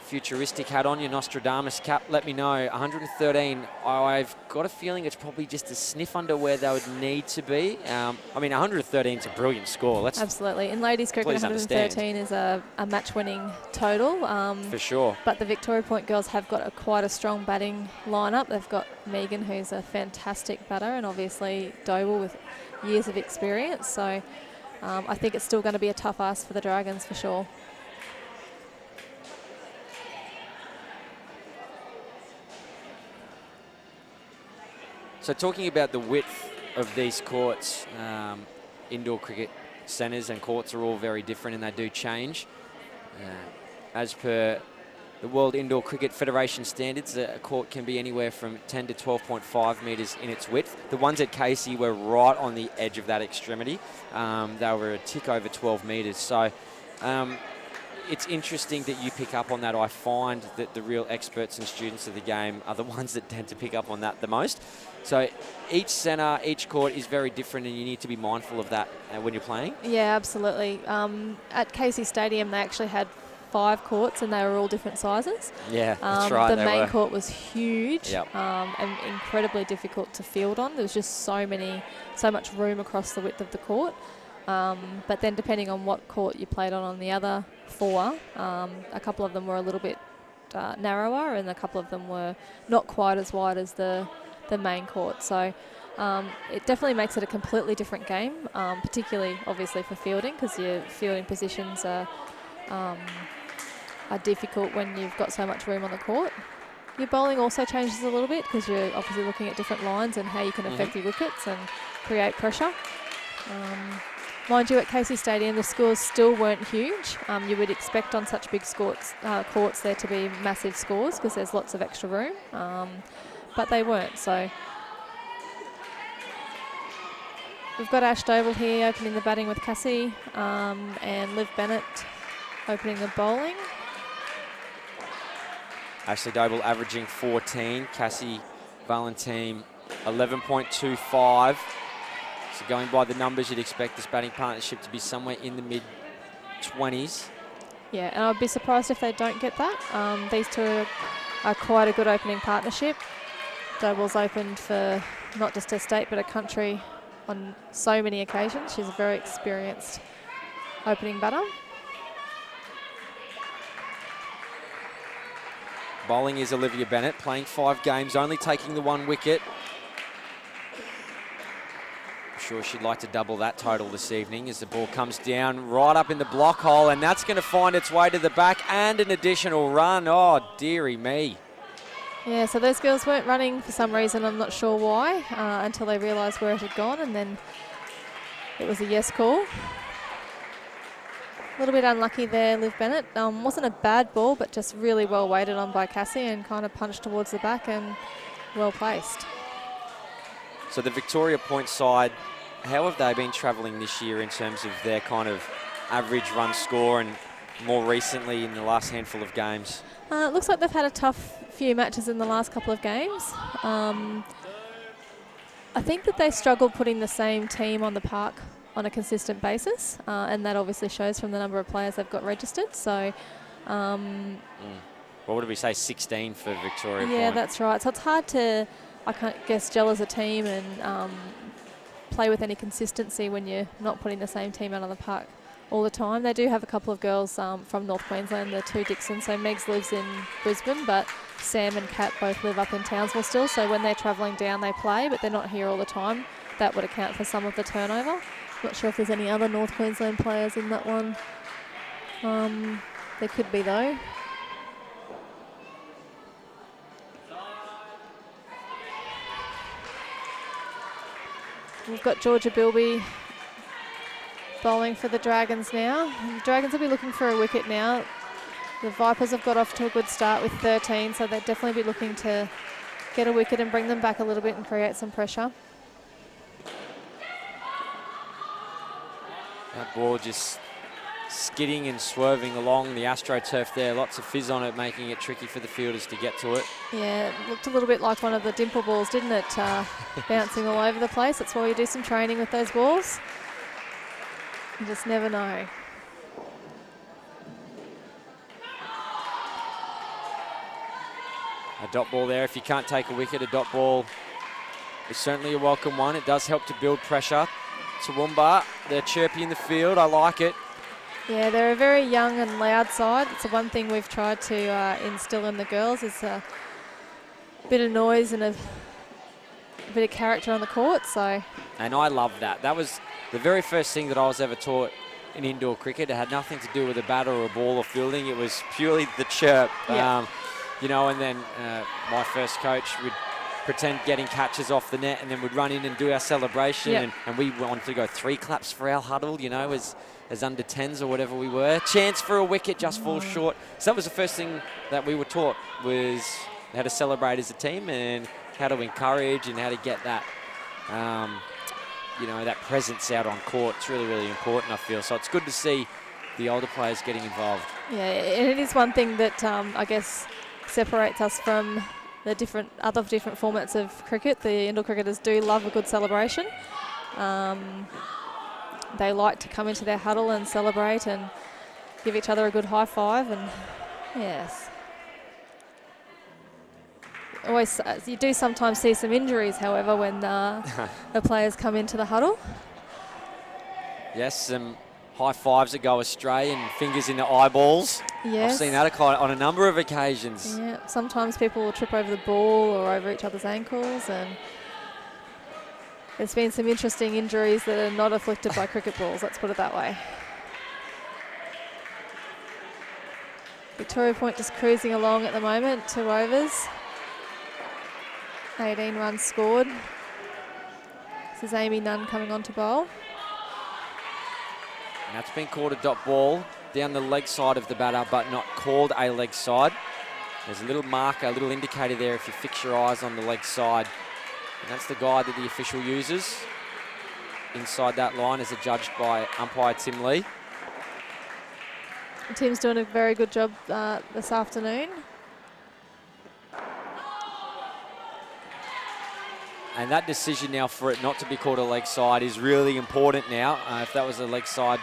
futuristic hat on, your Nostradamus cap, let me know. 113, I've got a feeling it's probably just a sniff under where they would need to be. I mean, 113 is a brilliant score. Absolutely. In ladies cricket, 113 is a match-winning total. For sure. But the Victoria Point girls have got quite a strong batting lineup. They've got Megan, who's a fantastic batter, and obviously Doble with years of experience. So I think it's still going to be a tough ask for the Dragons for sure. So talking about the width of these courts, indoor cricket centres and courts are all very different and they do change. As per the World Indoor Cricket Federation standards, a court can be anywhere from 10 to 12.5 metres in its width. The ones at Casey were right on the edge of that extremity. They were a tick over 12 metres. So it's interesting that you pick up on that. I find that the real experts and students of the game are the ones that tend to pick up on that the most. So each centre, each court is very different and you need to be mindful of that when you're playing. Yeah, absolutely. At Casey Stadium, they actually had 5 courts and they were all different sizes. Yeah, that's right. The main court was huge. Yep. And incredibly difficult to field on. There was just so much room across the width of the court. But then depending on what court you played on the other 4, a couple of them were a little bit narrower and a couple of them were not quite as wide as the main court. So it definitely makes it a completely different game, particularly obviously for fielding, because your fielding positions are difficult when you've got so much room on the court. Your bowling also changes a little bit because you're obviously looking at different lines and how you can affect your wickets and create pressure. Mind you, at Casey Stadium, the scores still weren't huge. You would expect on such big courts there to be massive scores because there's lots of extra room, but they weren't. So we've got Ash Doble here opening the batting with Cassie, and Liv Bennett opening the bowling. Ashley Doble averaging 14, Cassie Valentine 11.25. So going by the numbers, you'd expect this batting partnership to be somewhere in the mid-20s. Yeah, and I'd be surprised if they don't get that. These two are quite a good opening partnership. Doble's opened for not just a state but a country on so many occasions. She's a very experienced opening batter. Bowling is Olivia Bennett, playing 5 games, only taking the 1 wicket. Sure she'd like to double that total this evening as the ball comes down right up in the block hole, and that's going to find its way to the back and an additional run. Oh, dearie me. Yeah, so those girls weren't running for some reason, I'm not sure why, until they realised where it had gone, and then it was a yes call. A little bit unlucky there, Liv Bennett. Wasn't a bad ball, but just really well weighted on by Cassie and kind of punched towards the back and well placed. So the Victoria Point side, how have they been travelling this year in terms of their kind of average run score and more recently in the last handful of games? It looks like they've had a tough few matches in the last couple of games. I think that they struggled putting the same team on the park on a consistent basis, and that obviously shows from the number of players they've got registered. So, What would we say, 16 for Victoria Point? Yeah, that's right. So it's hard to, I can't guess, gel as a team and play with any consistency when you're not putting the same team out on the park all the time. They do have a couple of girls from North Queensland, the two Dixon. So Megs lives in Brisbane, but Sam and Kat both live up in Townsville still. So when they're travelling down, they play, but they're not here all the time. That would account for some of the turnover. Not sure if there's any other North Queensland players in that one. There could be though. We've got Georgia Bilby bowling for the Dragons now. And the Dragons will be looking for a wicket now. The Vipers have got off to a good start with 13, so they'll definitely be looking to get a wicket and bring them back a little bit and create some pressure. That ball just skidding and swerving along the AstroTurf there. Lots of fizz on it, making it tricky for the fielders to get to it. Yeah, it looked a little bit like one of the dimple balls, didn't it? Bouncing all over the place. That's why you do some training with those balls. You just never know. A dot ball there. If you can't take a wicket, a dot ball is certainly a welcome one. It does help to build pressure. Toowoomba, they're chirpy in the field. I like it. Yeah, they're a very young and loud side. It's the one thing we've tried to instill in the girls is a bit of noise and a bit of character on the court. So, and I love that. That was the very first thing that I was ever taught in indoor cricket. It had nothing to do with a bat or a ball or fielding. It was purely the chirp. Yeah. You know, and then my first coach would pretend getting catches off the net and then we'd run in and do our celebration. Yep. And we wanted to go 3 claps for our huddle, you know, as under 10s or whatever we were. Chance for a wicket, just falls short. So that was the first thing that we were taught, was how to celebrate as a team and how to encourage and how to get that, you know, that presence out on court. It's really, really important, I feel. So it's good to see the older players getting involved. Yeah, and it is one thing that I guess separates us from the different formats of cricket. The indoor cricketers do love a good celebration. They like to come into their huddle and celebrate and give each other a good high five. And yes, always you do sometimes see some injuries, however, when the players come into the huddle. Yes, some high fives that go astray and fingers in the eyeballs. Yes. I've seen that on a number of occasions. Yeah, sometimes people will trip over the ball or over each other's ankles, and there's been some interesting injuries that are not afflicted by cricket balls, let's put it that way. Victoria Point just cruising along at the moment, 2 overs. 18 runs scored. This is Amy Nunn coming on to bowl. And that's been called a dot ball down the leg side of the batter, but not called a leg side. There's a little marker, a little indicator there if you fix your eyes on the leg side. And that's the guide that the official uses. Inside that line is adjudged by umpire Tim Lee. Tim's doing a very good job this afternoon. And that decision now for it not to be called a leg side is really important now. If that was a leg side,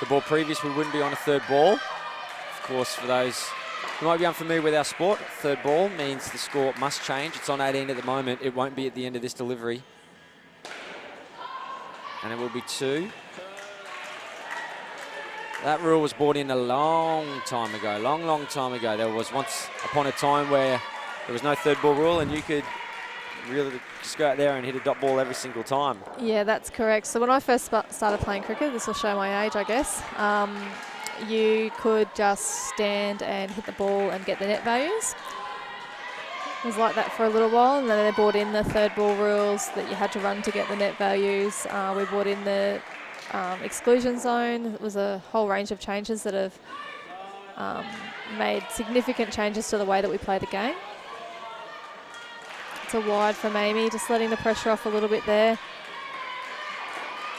the ball previous, we wouldn't be on a 3rd ball. Of course, for those who might be unfamiliar with our sport, 3rd ball means the score must change. It's on 18 at the moment. It won't be at the end of this delivery. And it will be 2. That rule was brought in a long time ago, long time ago. There was once upon a time where there was no 3rd ball rule and you could really just go out there and hit a dot ball every single time. Yeah, that's correct. So when I first started playing cricket, this will show my age, I guess, you could just stand and hit the ball and get the net values. It was like that for a little while, and then they brought in the third ball rules that you had to run to get the net values. We brought in the exclusion zone. It was a whole range of changes that have made significant changes to the way that we play the game. It's a wide from Amy, just letting the pressure off a little bit there.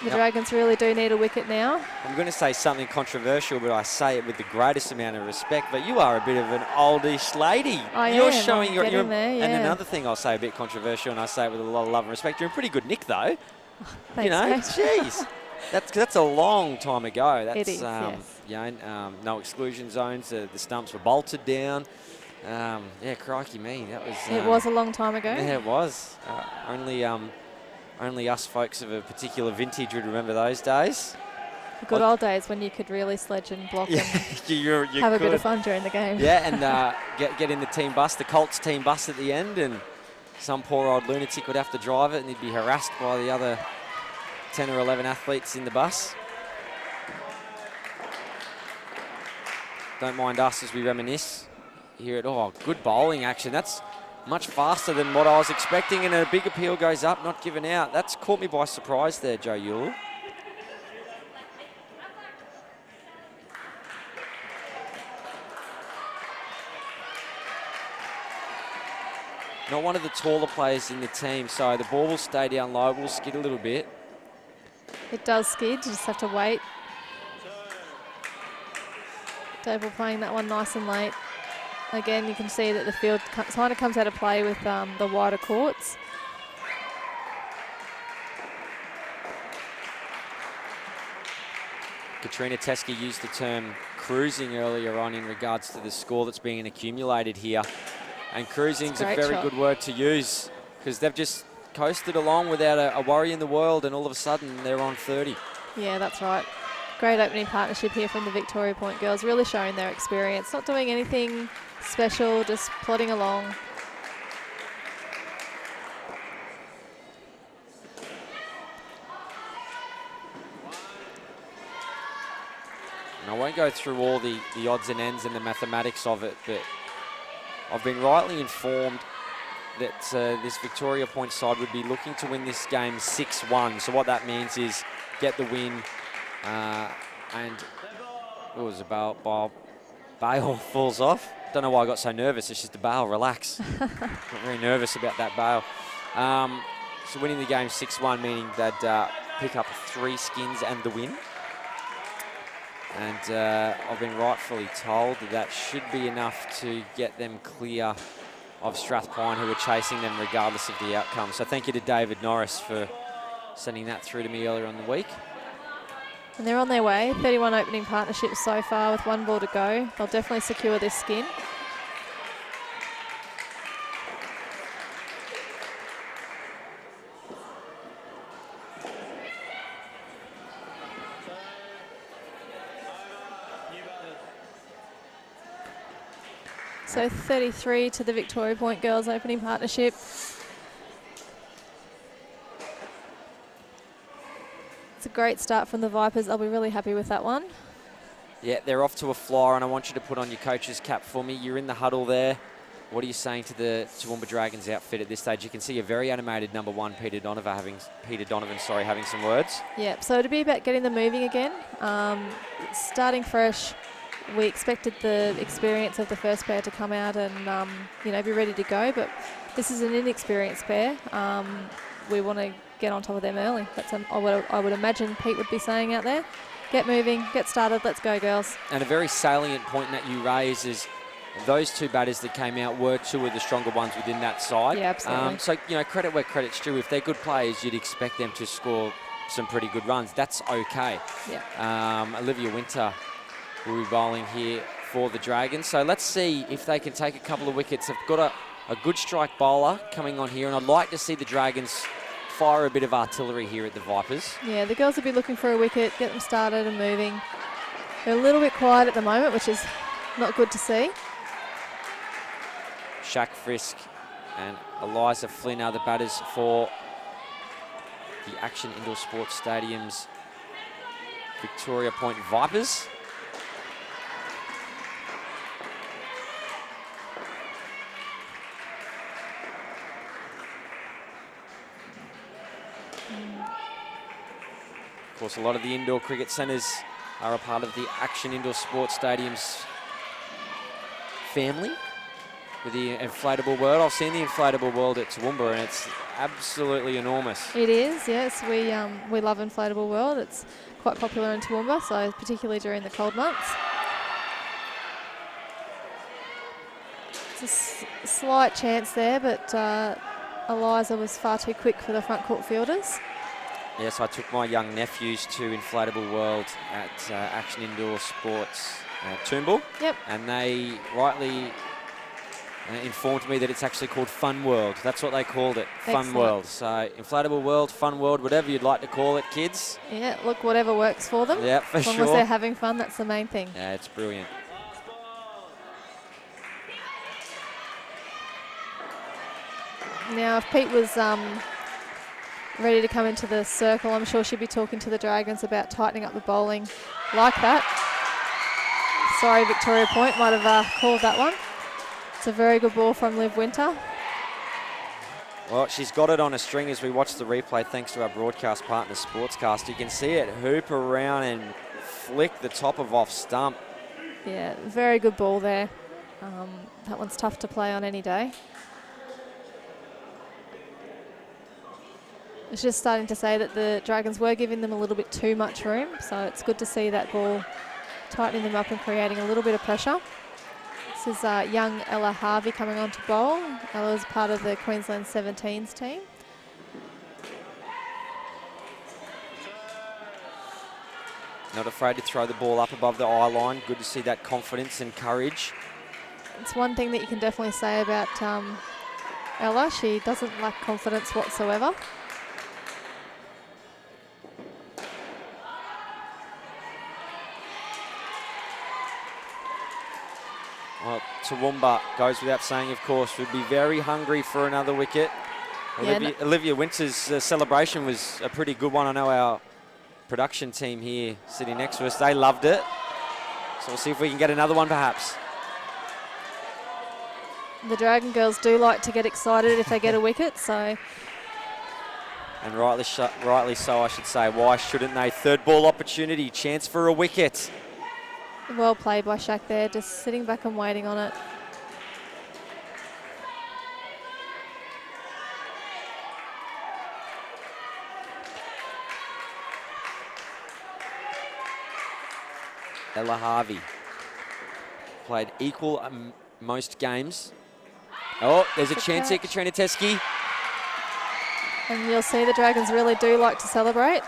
The Dragons really do need a wicket now. I'm going to say something controversial, but I say it with the greatest amount of respect. But you are a bit of an oldish lady. You're showing your there, yeah. And another thing I'll say a bit controversial, and I say it with a lot of love and respect. You're in pretty good nick, though. Thanks, mate. Jeez, that's a long time ago. That's, it is. Yes. No exclusion zones. The stumps were bolted down. Crikey me, that was. It was a long time ago. Yeah, it was. Only us folks of a particular vintage would remember those days. The good old days when you could really sledge and block and have a bit of fun during the game. Yeah, and get in the team bus, the Colts team bus at the end, and some poor old lunatic would have to drive it and he'd be harassed by the other 10 or 11 athletes in the bus. Don't mind us as we reminisce here at, good bowling action. That's much faster than what I was expecting, and a big appeal goes up, not given out. That's caught me by surprise there, Joe Ewell. Not one of the taller players in the team, so the ball will stay down low, will skid a little bit. It does skid, you just have to wait. Dable playing that one nice and late. Again, you can see that the field kind of comes out of play with the wider courts. Katrina Teskey used the term cruising earlier on in regards to the score that's being accumulated here. And cruising's a very good word to use because they've just coasted along without a worry in the world, and all of a sudden they're on 30. Yeah, that's right. Great opening partnership here from the Victoria Point girls, really showing their experience, not doing anything special, just plodding along. And I won't go through all the odds and ends and the mathematics of it, but I've been rightly informed that this Victoria Point side would be looking to win this game 6-1. So what that means is get the win, and it was about bail falls off. Don't know why I got so nervous. It's just a bail. Relax. Got very nervous about that bail. So winning the game 6-1, meaning they'd pick up 3 skins and the win. And I've been rightfully told that should be enough to get them clear of Strathpine, who are chasing them regardless of the outcome. So thank you to David Norris for sending that through to me earlier in the week. And they're on their way. 31 opening partnerships so far with 1 ball to go. They'll definitely secure this skin. So 33 to the Victoria Point girls opening partnership. It's a great start from the Vipers. I'll be really happy with that one. Yeah, they're off to a flyer, and I want you to put on your coach's cap for me. You're in the huddle there. What are you saying to the Toowoomba Dragons outfit at this stage? You can see a very animated number 1, Peter Donovan, having some words. Yeah, so it'll be about getting them moving again. Starting fresh. We expected the experience of the first pair to come out and, be ready to go, but this is an inexperienced pair. We want to get on top of them early. That's what I would imagine Pete would be saying out there. Get moving, get started, let's go, girls. And a very salient point that you raise is those 2 batters that came out were 2 of the stronger ones within that side. Yeah, absolutely. So, credit where credit's due. If they're good players, you'd expect them to score some pretty good runs. That's okay. Yeah. Olivia Winter will be bowling here for the Dragons. So let's see if they can take a couple of wickets. They've got a good strike bowler coming on here, and I'd like to see the Dragons fire a bit of artillery here at the Vipers. Yeah, the girls will be looking for a wicket, get them started and moving. They're a little bit quiet at the moment, which is not good to see. Shaq Frisk and Eliza Flynn are the batters for the Action Indoor Sports Stadium's Victoria Point Vipers. Of course, a lot of the indoor cricket centres are a part of the Action Indoor Sports Stadium's family with the inflatable world. I've seen the inflatable world at Toowoomba, and it's absolutely enormous. It is, yes. We love Inflatable World. It's quite popular in Toowoomba, so particularly during the cold months. It's a slight chance there, but Eliza was far too quick for the front court fielders. Yes, I took my young nephews to Inflatable World at Action Indoor Sports Toowoomba. Yep. And they rightly informed me that it's actually called Fun World. That's what they called it, Fun Excellent. World. So Inflatable World, Fun World, whatever you'd like to call it, kids. Yeah, look, whatever works for them. Yeah, for as long as sure. they're having fun, that's the main thing. Yeah, it's brilliant. Now, if Pete was ready to come into the circle, I'm sure she'd be talking to the Dragons about tightening up the bowling like that. Sorry, Victoria Point might have called that one. It's a very good ball from Liv Winter. Well, she's got it on a string as we watch the replay, thanks to our broadcast partner, Sportscast. You can see it hoop around and flick the top of off stump. Yeah, very good ball there. That one's tough to play on any day. It's just starting to say that the Dragons were giving them a little bit too much room, so it's good to see that ball tightening them up and creating a little bit of pressure. This is young Ella Harvey coming on to bowl. Ella is part of the Queensland 17s team. Not afraid to throw the ball up above the eye line. Good to see that confidence and courage. It's one thing that you can definitely say about Ella. She doesn't lack confidence whatsoever. Well, Toowoomba goes without saying, of course, would be very hungry for another wicket. Yeah, Olivia Winter's celebration was a pretty good one. I know our production team here sitting next to us, they loved it. So we'll see if we can get another one perhaps. The Dragon girls do like to get excited if they get a wicket, so... And rightly so, I should say. Why shouldn't they? Third ball opportunity, chance for a wicket. Well played by Shaq there, just sitting back and waiting on it. Ella Harvey played equal most games. Oh, there's a chance here, Katrina Teskey. And you'll see the Dragons really do like to celebrate.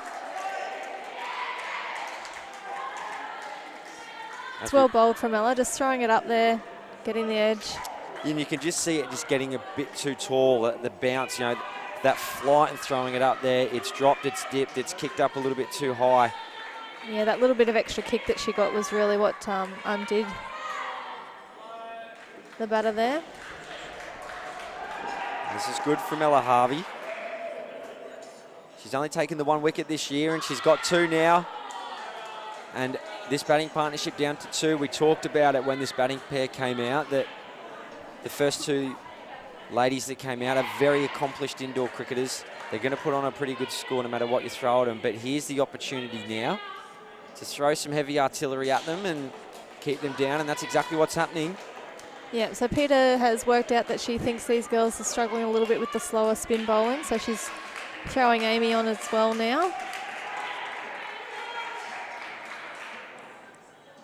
It's well bowled from Ella, just throwing it up there, getting the edge. And you can just see it just getting a bit too tall, the bounce, you know, that flight and throwing it up there. It's dropped, it's dipped, it's kicked up a little bit too high. Yeah, that little bit of extra kick that she got was really what undid the batter there. This is good from Ella Harvey. She's only taken the one wicket this year and she's got two now. And this batting partnership down to two. We talked about it when this batting pair came out, that the first two ladies that came out are very accomplished indoor cricketers. They're going to put on a pretty good score no matter what you throw at them. But here's the opportunity now to throw some heavy artillery at them and keep them down, and that's exactly what's happening. Yeah, so Peter has worked out that she thinks these girls are struggling a little bit with the slower spin bowling, so she's throwing Amy on as well now.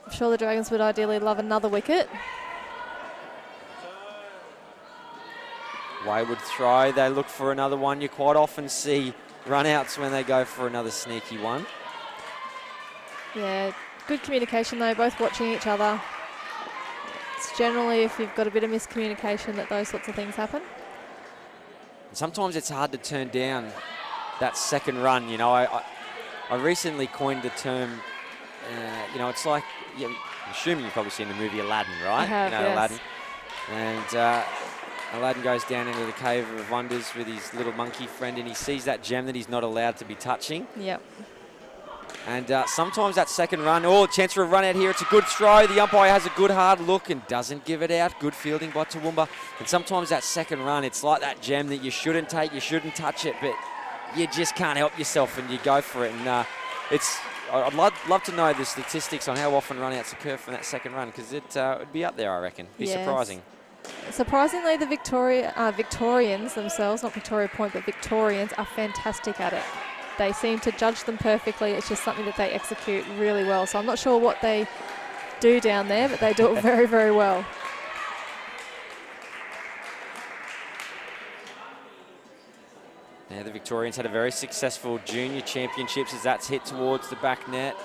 I'm sure the Dragons would ideally love another wicket. Wayward throw, they look for another one. You quite often see run-outs when they go for another sneaky one. Yeah, good communication though, both watching each other. It's generally if you've got a bit of miscommunication that those sorts of things happen. Sometimes it's hard to turn down that second run. You know, I recently coined the term, you know, it's like, yeah, I'm assuming you've probably seen the movie Aladdin, right? I have, you know, yes. Aladdin. And Aladdin goes down into the Cave of Wonders with his little monkey friend and he sees that gem that he's not allowed to be touching. Yep. And sometimes that second run, oh, chance for a run out here. It's a good throw. The umpire has a good hard look and doesn't give it out. Good fielding by Toowoomba. And sometimes that second run, it's like that gem that you shouldn't take, you shouldn't touch it, but you just can't help yourself and you go for it. And I'd love to know the statistics on how often run-outs occur from that second run, because it would be up there, I reckon. Be surprising. Surprisingly, the Victorians themselves, not Victoria Point, but Victorians, are fantastic at it. They seem to judge them perfectly. It's just something that they execute really well. So I'm not sure what they do down there, but they do it very, very well. Yeah, the Victorians had a very successful junior championships as that's hit towards the back net.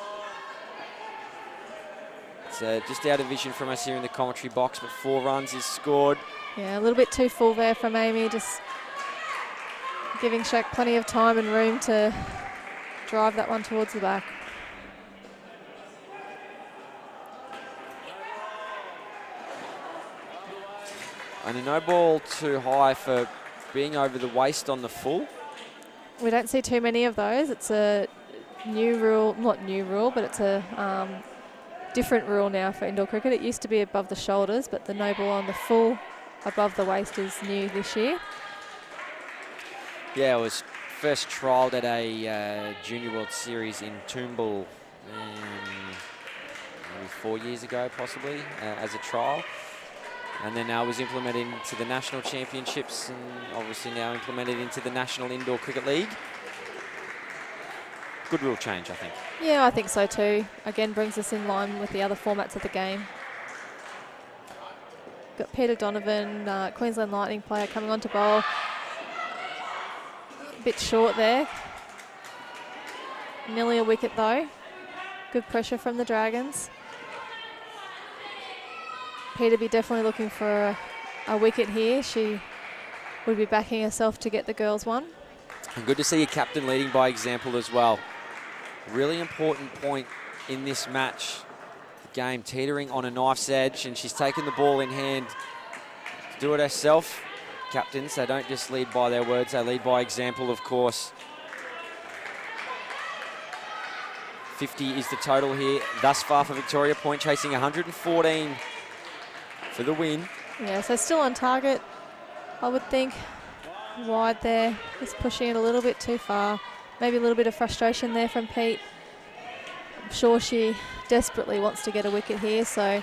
It's just out of vision from us here in the commentary box, but 4 runs is scored. Yeah, a little bit too full there from Amy, just giving Shaq plenty of time and room to drive that one towards the back. And a no ball too high for being over the waist on the full. We don't see too many of those. It's a new rule, not new rule, but it's a different rule now for indoor cricket. It used to be above the shoulders, but the no ball on the full above the waist is new this year. Yeah, it was first trialled at a Junior World Series in Toowoomba maybe 4 years ago, possibly, as a trial. And then now was implemented into the National Championships and obviously now implemented into the National Indoor Cricket League. Good rule change, I think. Yeah, I think so too. Again, brings us in line with the other formats of the game. Got Peter Donovan, Queensland Lightning player, coming on to bowl. A bit short there. Nearly a wicket though. Good pressure from the Dragons. Peter be definitely looking for a wicket here. She would be backing herself to get the girls one. And good to see your captain leading by example as well. Really important point in this match. The game teetering on a knife's edge, and she's taken the ball in hand to do it herself. Captains, they don't just lead by their words, they lead by example, of course. 50 is the total here thus far for Victoria Point, chasing 114 for the win. Yeah, so still on target, I would think. Wide there, just pushing it a little bit too far. Maybe a little bit of frustration there from Pete. I'm sure she desperately wants to get a wicket here, so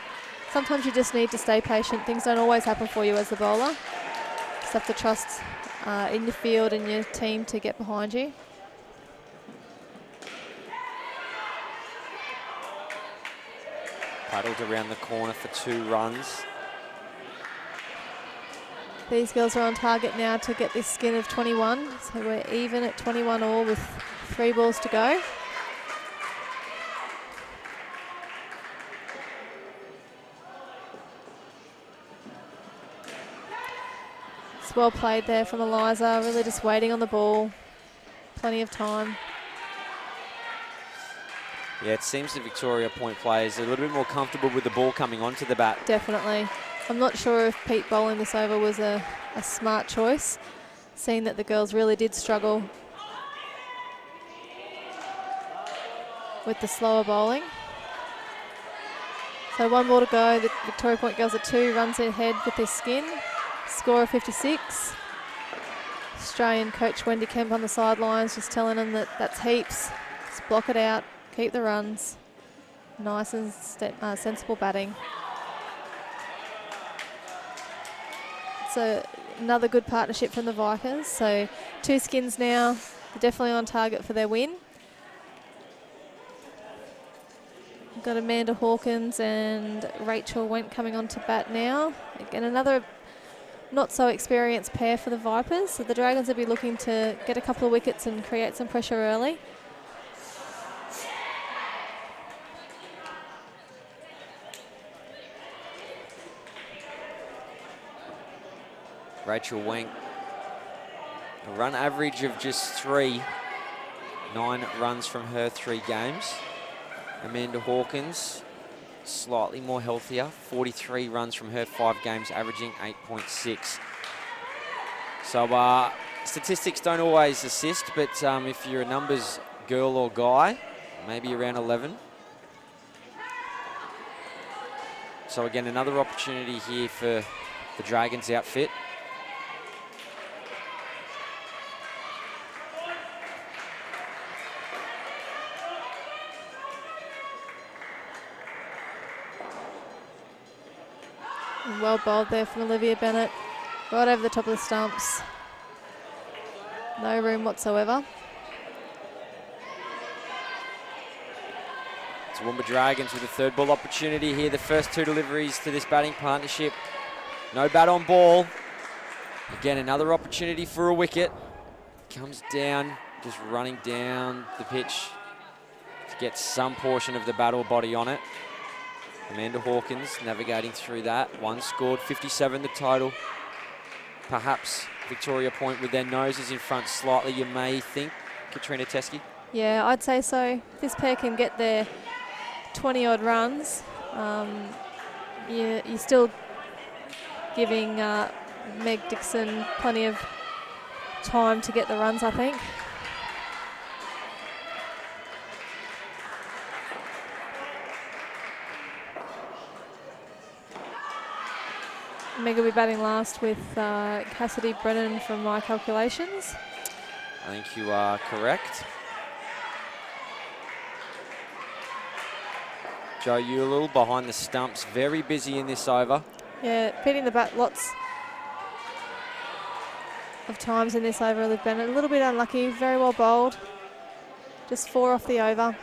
sometimes you just need to stay patient. Things don't always happen for you as the bowler. Just have to trust in your field and your team to get behind you. Paddled around the corner for 2 runs. These girls are on target now to get this skin of 21, so we're even at 21 all with 3 balls to go. It's well played there from Eliza, really just waiting on the ball. Plenty of time. Yeah, it seems the Victoria Point players are a little bit more comfortable with the ball coming onto the bat. Definitely. I'm not sure if Pete bowling this over was a smart choice, seeing that the girls really did struggle with the slower bowling. So 1 ball to go. The Victoria Point girls are 2 runs ahead with their skin. Score of 56. Australian coach Wendy Kemp on the sidelines just telling them that that's heaps. Just block it out, keep the runs. Nice and sensible batting. So another good partnership from the Vipers. So 2 skins now. They're definitely on target for their win. We've got Amanda Hawkins and Rachel Wendt coming on to bat now. Again, another not so experienced pair for the Vipers. So the Dragons will be looking to get a couple of wickets and create some pressure early. Rachel Wendt, a run average of just 3. 9 runs from her 3 games. Amanda Hawkins, slightly more healthier. 43 runs from her 5 games, averaging 8.6. So statistics don't always assist, but if you're a numbers girl or guy, maybe around 11. So again, another opportunity here for the Dragons outfit. And well bowled there from Olivia Bennett. Right over the top of the stumps. No room whatsoever. Toowoomba Dragons with a third ball opportunity here. The first 2 deliveries to this batting partnership. No bat on ball. Again, another opportunity for a wicket. Comes down, just running down the pitch to get some portion of the bat or body on it. Amanda Hawkins navigating through that. 1 scored, 57 the total. Perhaps Victoria Point with their noses in front slightly, you may think, Katrina Teskey? Yeah, I'd say so. If this pair can get their 20-odd runs, you're still giving Meg Dixon plenty of time to get the runs, I think. Meg will be batting last with Cassidy Brennan from my calculations. I think you are correct. Joe Ewell behind the stumps, very busy in this over. Yeah, beating the bat lots of times in this over, Liv Bennett. A little bit unlucky, very well bowled. Just 4 off the over.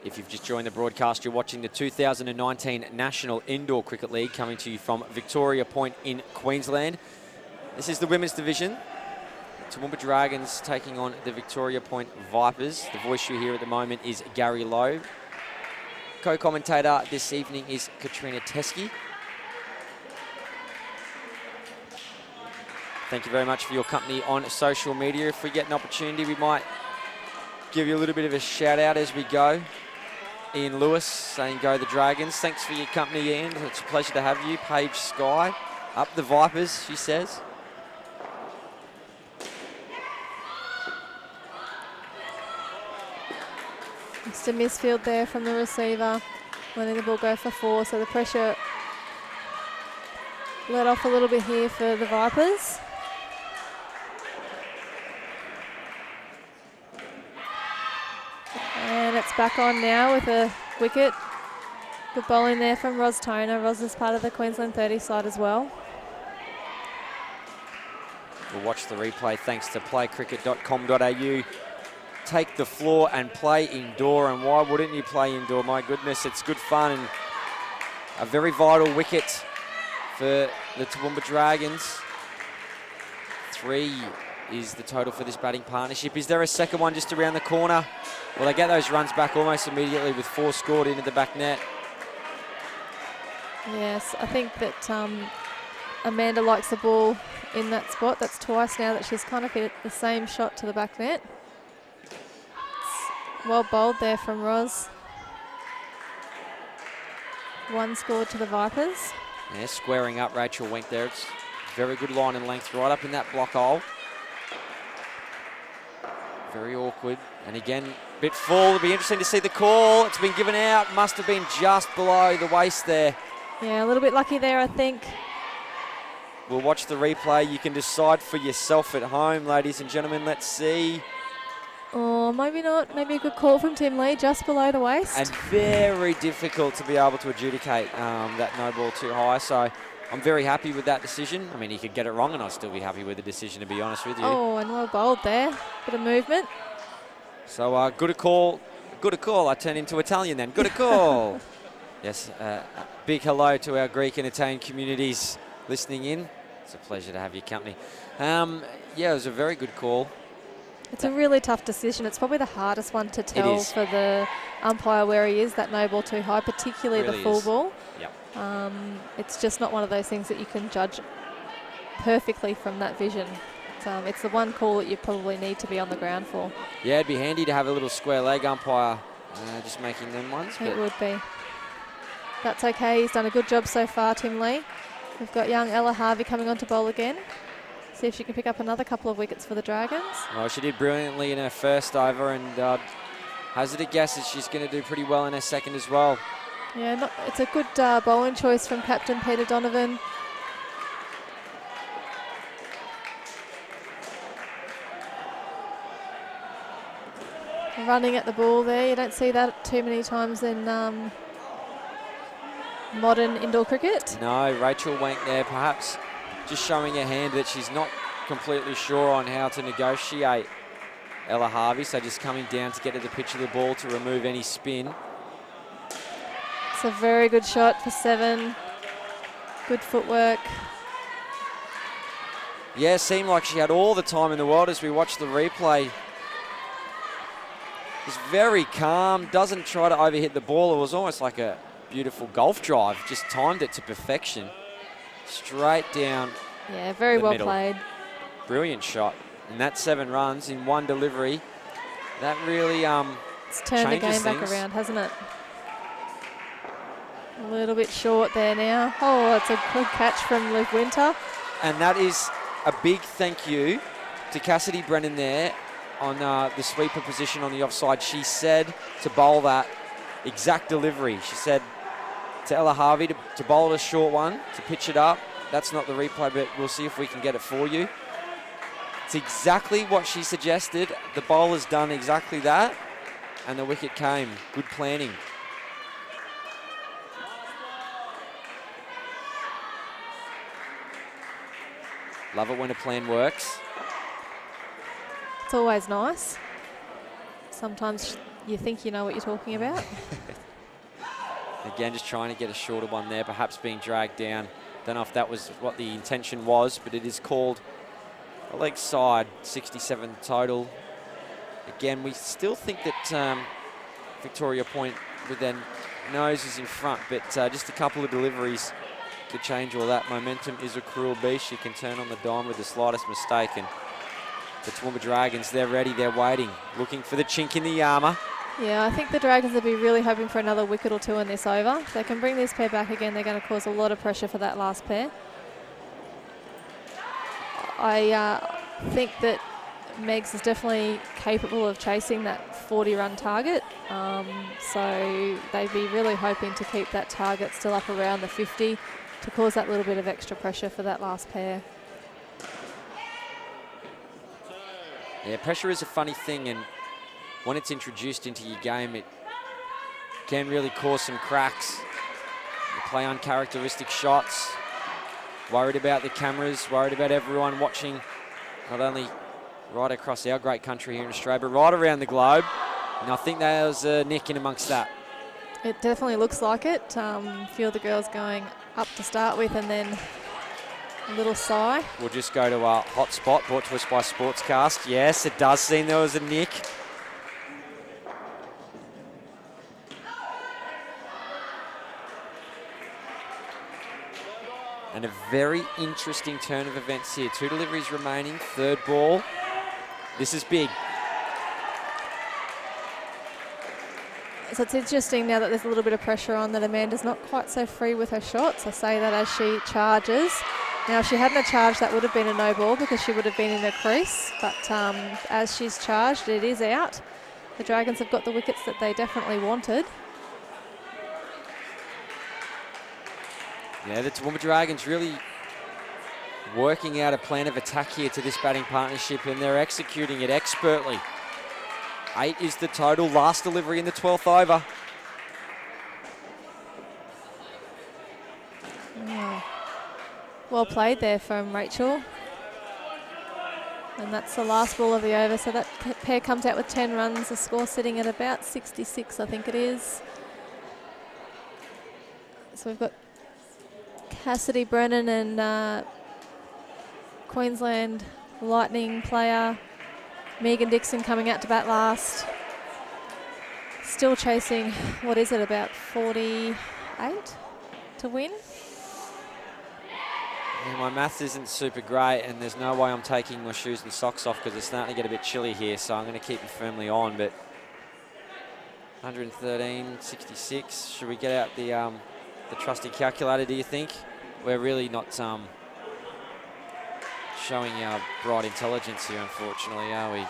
If you've just joined the broadcast, you're watching the 2019 National Indoor Cricket League coming to you from Victoria Point in Queensland. This is the women's division. Toowoomba Dragons taking on the Victoria Point Vipers. The voice you hear at the moment is Gary Lowe. Co-commentator this evening is Katrina Teskey. Thank you very much for your company on social media. If we get an opportunity, we might give you a little bit of a shout out as we go. Ian Lewis saying go the Dragons. Thanks for your company, Ian. It's a pleasure to have you. Paige Sky, up the Vipers, she says. Just a misfield there from the receiver, letting the ball go for 4, so the pressure let off a little bit here for the Vipers. And it's back on now with a wicket. Good bowling there from Ros Toner. Ros is part of the Queensland 30 side as well. We'll watch the replay thanks to playcricket.com.au. Take the floor and play indoor, and why wouldn't you play indoor? My goodness, it's good fun and a very vital wicket for the Toowoomba Dragons. 3 is the total for this batting partnership. Is there a second one just around the corner? Well, they get those runs back almost immediately with 4 scored into the back net. Yes, I think that Amanda likes the ball in that spot. That's twice now that she's kind of hit the same shot to the back net. Well bowled there from Ros. 1 scored to the Vipers. Yeah, squaring up Rachel Wenk there. It's very good line and length right up in that block hole. Very awkward. And again, bit full. It'll be interesting to see the call. It's been given out. Must have been just below the waist there. Yeah, a little bit lucky there, I think. We'll watch the replay. You can decide for yourself at home, ladies and gentlemen. Let's see. Oh, maybe not. Maybe a good call from Tim Lee, just below the waist. And very difficult to be able to adjudicate that no ball too high. So I'm very happy with that decision. I mean, he could get it wrong and I'd still be happy with the decision, to be honest with you. Oh, and well bowled there. Bit of movement. So good a call. Good a call. I turned into Italian then. Good a call. Yes, big hello to our Greek and Italian communities listening in. It's a pleasure to have your company. Yeah, it was a very good call. It's a really tough decision. It's probably the hardest one to tell for the umpire where he is, that no ball too high, particularly Really the full is. ball. Yep. It's just not one of those things that you can judge perfectly from that vision. It's the one call that you probably need to be on the ground for. Yeah, it'd be handy to have a little square leg umpire just making them ones. It would be. That's okay. He's done a good job so far, Tim Lee. We've got young Ella Harvey coming on to bowl again. See if she can pick up another couple of wickets for the Dragons. Well, she did brilliantly in her first over, and hazard a guess that she's going to do pretty well in her second as well. Yeah, it's a good bowling choice from Captain Peter Donovan. The running at the ball there. You don't see that too many times in modern indoor cricket. No, Rachel Wank there, perhaps just showing her hand that she's not completely sure on how to negotiate Ella Harvey, so just coming down to get to the pitch of the ball to remove any spin. It's a very good shot for 7. Good footwork. Yeah, seemed like she had all the time in the world as we watched the replay. Just very calm, doesn't try to overhit the ball. It was almost like a beautiful golf drive, just timed it to perfection. Straight down. Yeah, very well middle. played. Brilliant shot. And that's 7 runs in 1 delivery. That really It's turned the game back around, hasn't it? A little bit short there now. Oh, it's a good catch from Luke Winter. And that is a big thank you to Cassidy Brennan there on the sweeper position on the offside. She said to bowl that exact delivery. She said to Ella Harvey to bowl a short one, to pitch it up. That's not the replay, but we'll see if we can get it for you. It's exactly what she suggested. The bowler's done exactly that, and the wicket came. Good planning. Love it when a plan works. It's always nice. Sometimes you think you know what you're talking about. Again, just trying to get a shorter one there, perhaps being dragged down. Don't know if that was what the intention was, but it is called a leg side, 67 total. Again, we still think that Victoria Point with their noses in front, but just a couple of deliveries to change all that. Momentum is a cruel beast. She can turn on the dime with the slightest mistake. And the Toowoomba Dragons, they're ready, they're waiting, looking for the chink in the armour. Yeah, I think the Dragons will be really hoping for another wicket or 2 in this over. If they can bring this pair back again, they're going to cause a lot of pressure for that last pair. I think that Megs is definitely capable of chasing that 40-run target. So they'd be really hoping to keep that target still up around the 50 to cause that little bit of extra pressure for that last pair. Yeah, pressure is a funny thing, and when it's introduced into your game, it can really cause some cracks. You play uncharacteristic shots, worried about the cameras, worried about everyone watching, not only right across our great country here in Australia, but right around the globe. And I think there was a nick in amongst that. It definitely looks like it. A few of the girls going up to start with, and then a little sigh. We'll just go to our hot spot, brought to us by Sportscast. Yes, it does seem there was a nick. And a very interesting turn of events here. 2 deliveries remaining, 3rd ball. This is big. So it's interesting now that there's a little bit of pressure on that Amanda's not quite so free with her shots. I say that as she charges. Now, if she hadn't have charged, that would have been a no ball because she would have been in her crease. But as she's charged, it is out. The Dragons have got the wickets that they definitely wanted. Yeah, the Toowoomba Dragons really working out a plan of attack here to this batting partnership, and they're executing it expertly. 8 is the total. Last delivery in the 12th over. Oh. Well played there from Rachel. And that's the last ball of the over. So that pair comes out with 10 runs. The score sitting at about 66, I think it is. So we've got Cassidy Brennan and Queensland Lightning player Megan Dixon coming out to bat last. Still chasing, what is it, about 48 to win? Yeah, my maths isn't super great, and there's no way I'm taking my shoes and socks off because it's starting to get a bit chilly here, so I'm going to keep it firmly on. But 113, 66. Should we get out the trusty calculator, do you think? We're really not showing our bright intelligence here, unfortunately, are we?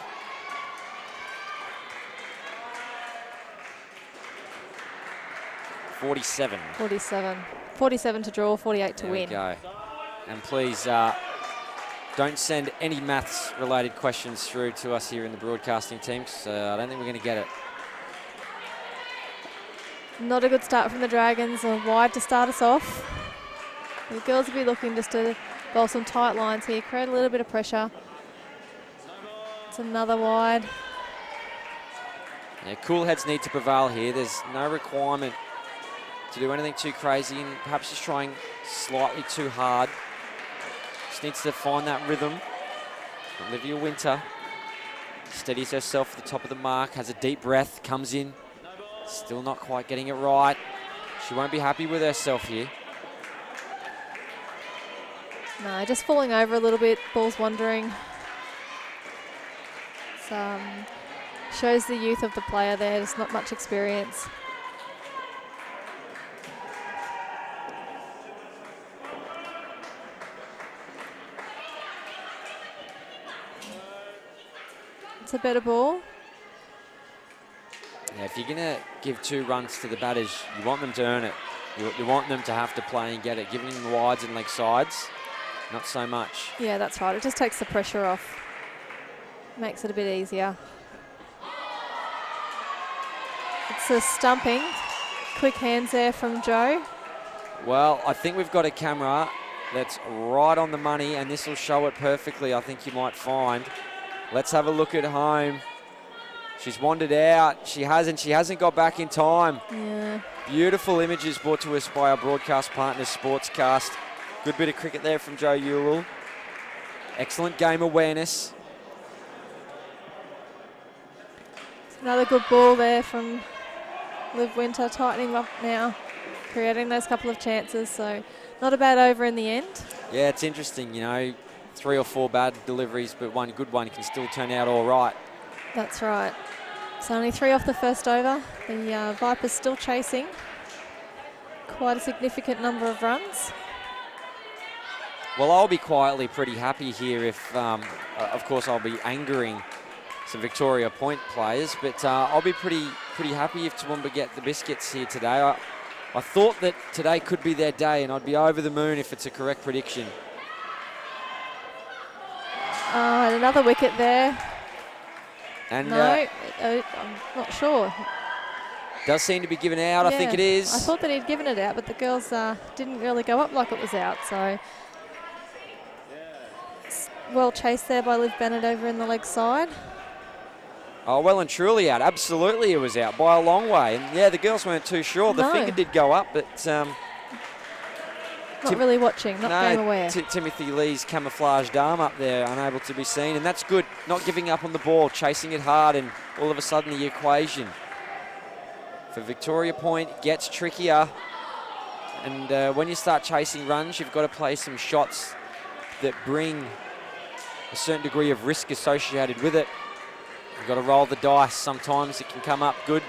$47. 47. 47 to draw, 48 to win. There we go. And please Don't send any maths-related questions through to us here in the broadcasting team, so I don't think we're going to get it. Not a good start from the Dragons. A wide to start us off. The girls will be looking just to bowl some tight lines here, create a little bit of pressure. It's another wide. Yeah, cool heads need to prevail here. There's no requirement to do anything too crazy and perhaps just trying slightly too hard. Just needs to find that rhythm. Olivia Winter steadies herself at the top of the mark, has a deep breath, comes in. Still not quite getting it right. She won't be happy with herself here. No, just falling over a little bit, ball's wandering. Shows the youth of the player there, there's not much experience. It's a better ball. Yeah, if you're going to give 2 runs to the batters, you want them to earn it. You want them to have to play and get it. Giving them wides and leg sides, not so much. Yeah, that's right. It just takes the pressure off. Makes it a bit easier. It's a stumping. Quick hands there from Joe. Well, I think we've got a camera that's right on the money, and this will show it perfectly, I think you might find. Let's have a look at home. She's wandered out. She hasn't got back in time. Yeah. Beautiful images brought to us by our broadcast partner, Sportscast. Good bit of cricket there from Joe Ewell. Excellent game awareness. Another good ball there from Liv Winter, tightening up now, creating those couple of chances. So not a bad over in the end. Yeah, it's interesting, you know, 3 or 4 bad deliveries, but one good one can still turn out all right. That's right. So only 3 off the first over. The Vipers still chasing. Quite a significant number of runs. Well, I'll be quietly pretty happy here if, of course, I'll be angering some Victoria Point players, but I'll be pretty happy if Toowoomba get the biscuits here today. I thought that today could be their day, and I'd be over the moon if it's a correct prediction. Another wicket there. And no, I'm not sure. Does seem to be given out. Yeah, I think it is. I thought that he'd given it out, but the girls didn't really go up like it was out. So well chased there by Liv Bennett over in the leg side. Oh, well and truly out. Absolutely it was out by a long way. And yeah, the girls weren't too sure. The finger did go up, but not really watching, not game aware. Timothy Lee's camouflaged arm up there, unable to be seen, and that's good. Not giving up on the ball, chasing it hard, and all of a sudden the equation for Victoria Point gets trickier. And when you start chasing runs, you've got to play some shots that bring a certain degree of risk associated with it. You've got to roll the dice. Sometimes it can come up good.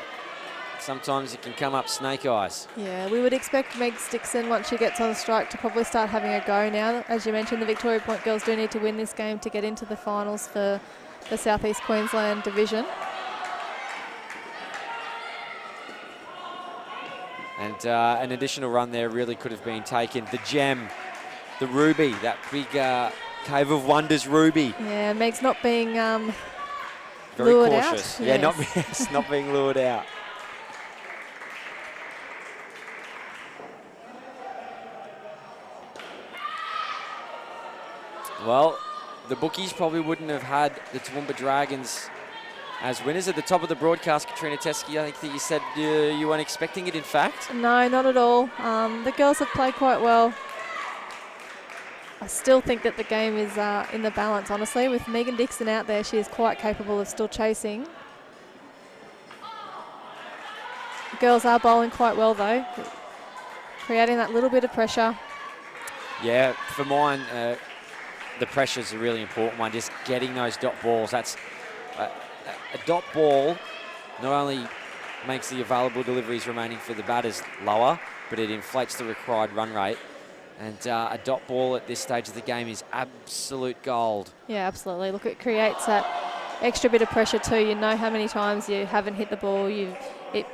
Sometimes it can come up snake eyes. Yeah, we would expect Meg Stixon, once she gets on strike, to probably start having a go now. As you mentioned, the Victoria Point girls do need to win this game to get into the finals for the South East Queensland division. And an additional run there really could have been taken. The gem, the ruby, that big Cave of Wonders ruby. Yeah, Meg's not being very lured cautious. out. Yeah, Yes. not being lured out. Well, the bookies probably wouldn't have had the Toowoomba Dragons as winners. At the top of the broadcast, Katrina Teskey, I think that you said you weren't expecting it, in fact. No, not at all. The girls have played quite well. I still think that the game is in the balance, honestly. With Megan Dixon out there, she is quite capable of still chasing. The girls are bowling quite well, though, creating that little bit of pressure. Yeah, for mine, the pressure's a really important one, just getting those dot balls. That's a dot ball not only makes the available deliveries remaining for the batters lower, but it inflates the required run rate. And a dot ball at this stage of the game is absolute gold. Yeah, absolutely. Look, it creates that extra bit of pressure too. You know how many times you haven't hit the ball. It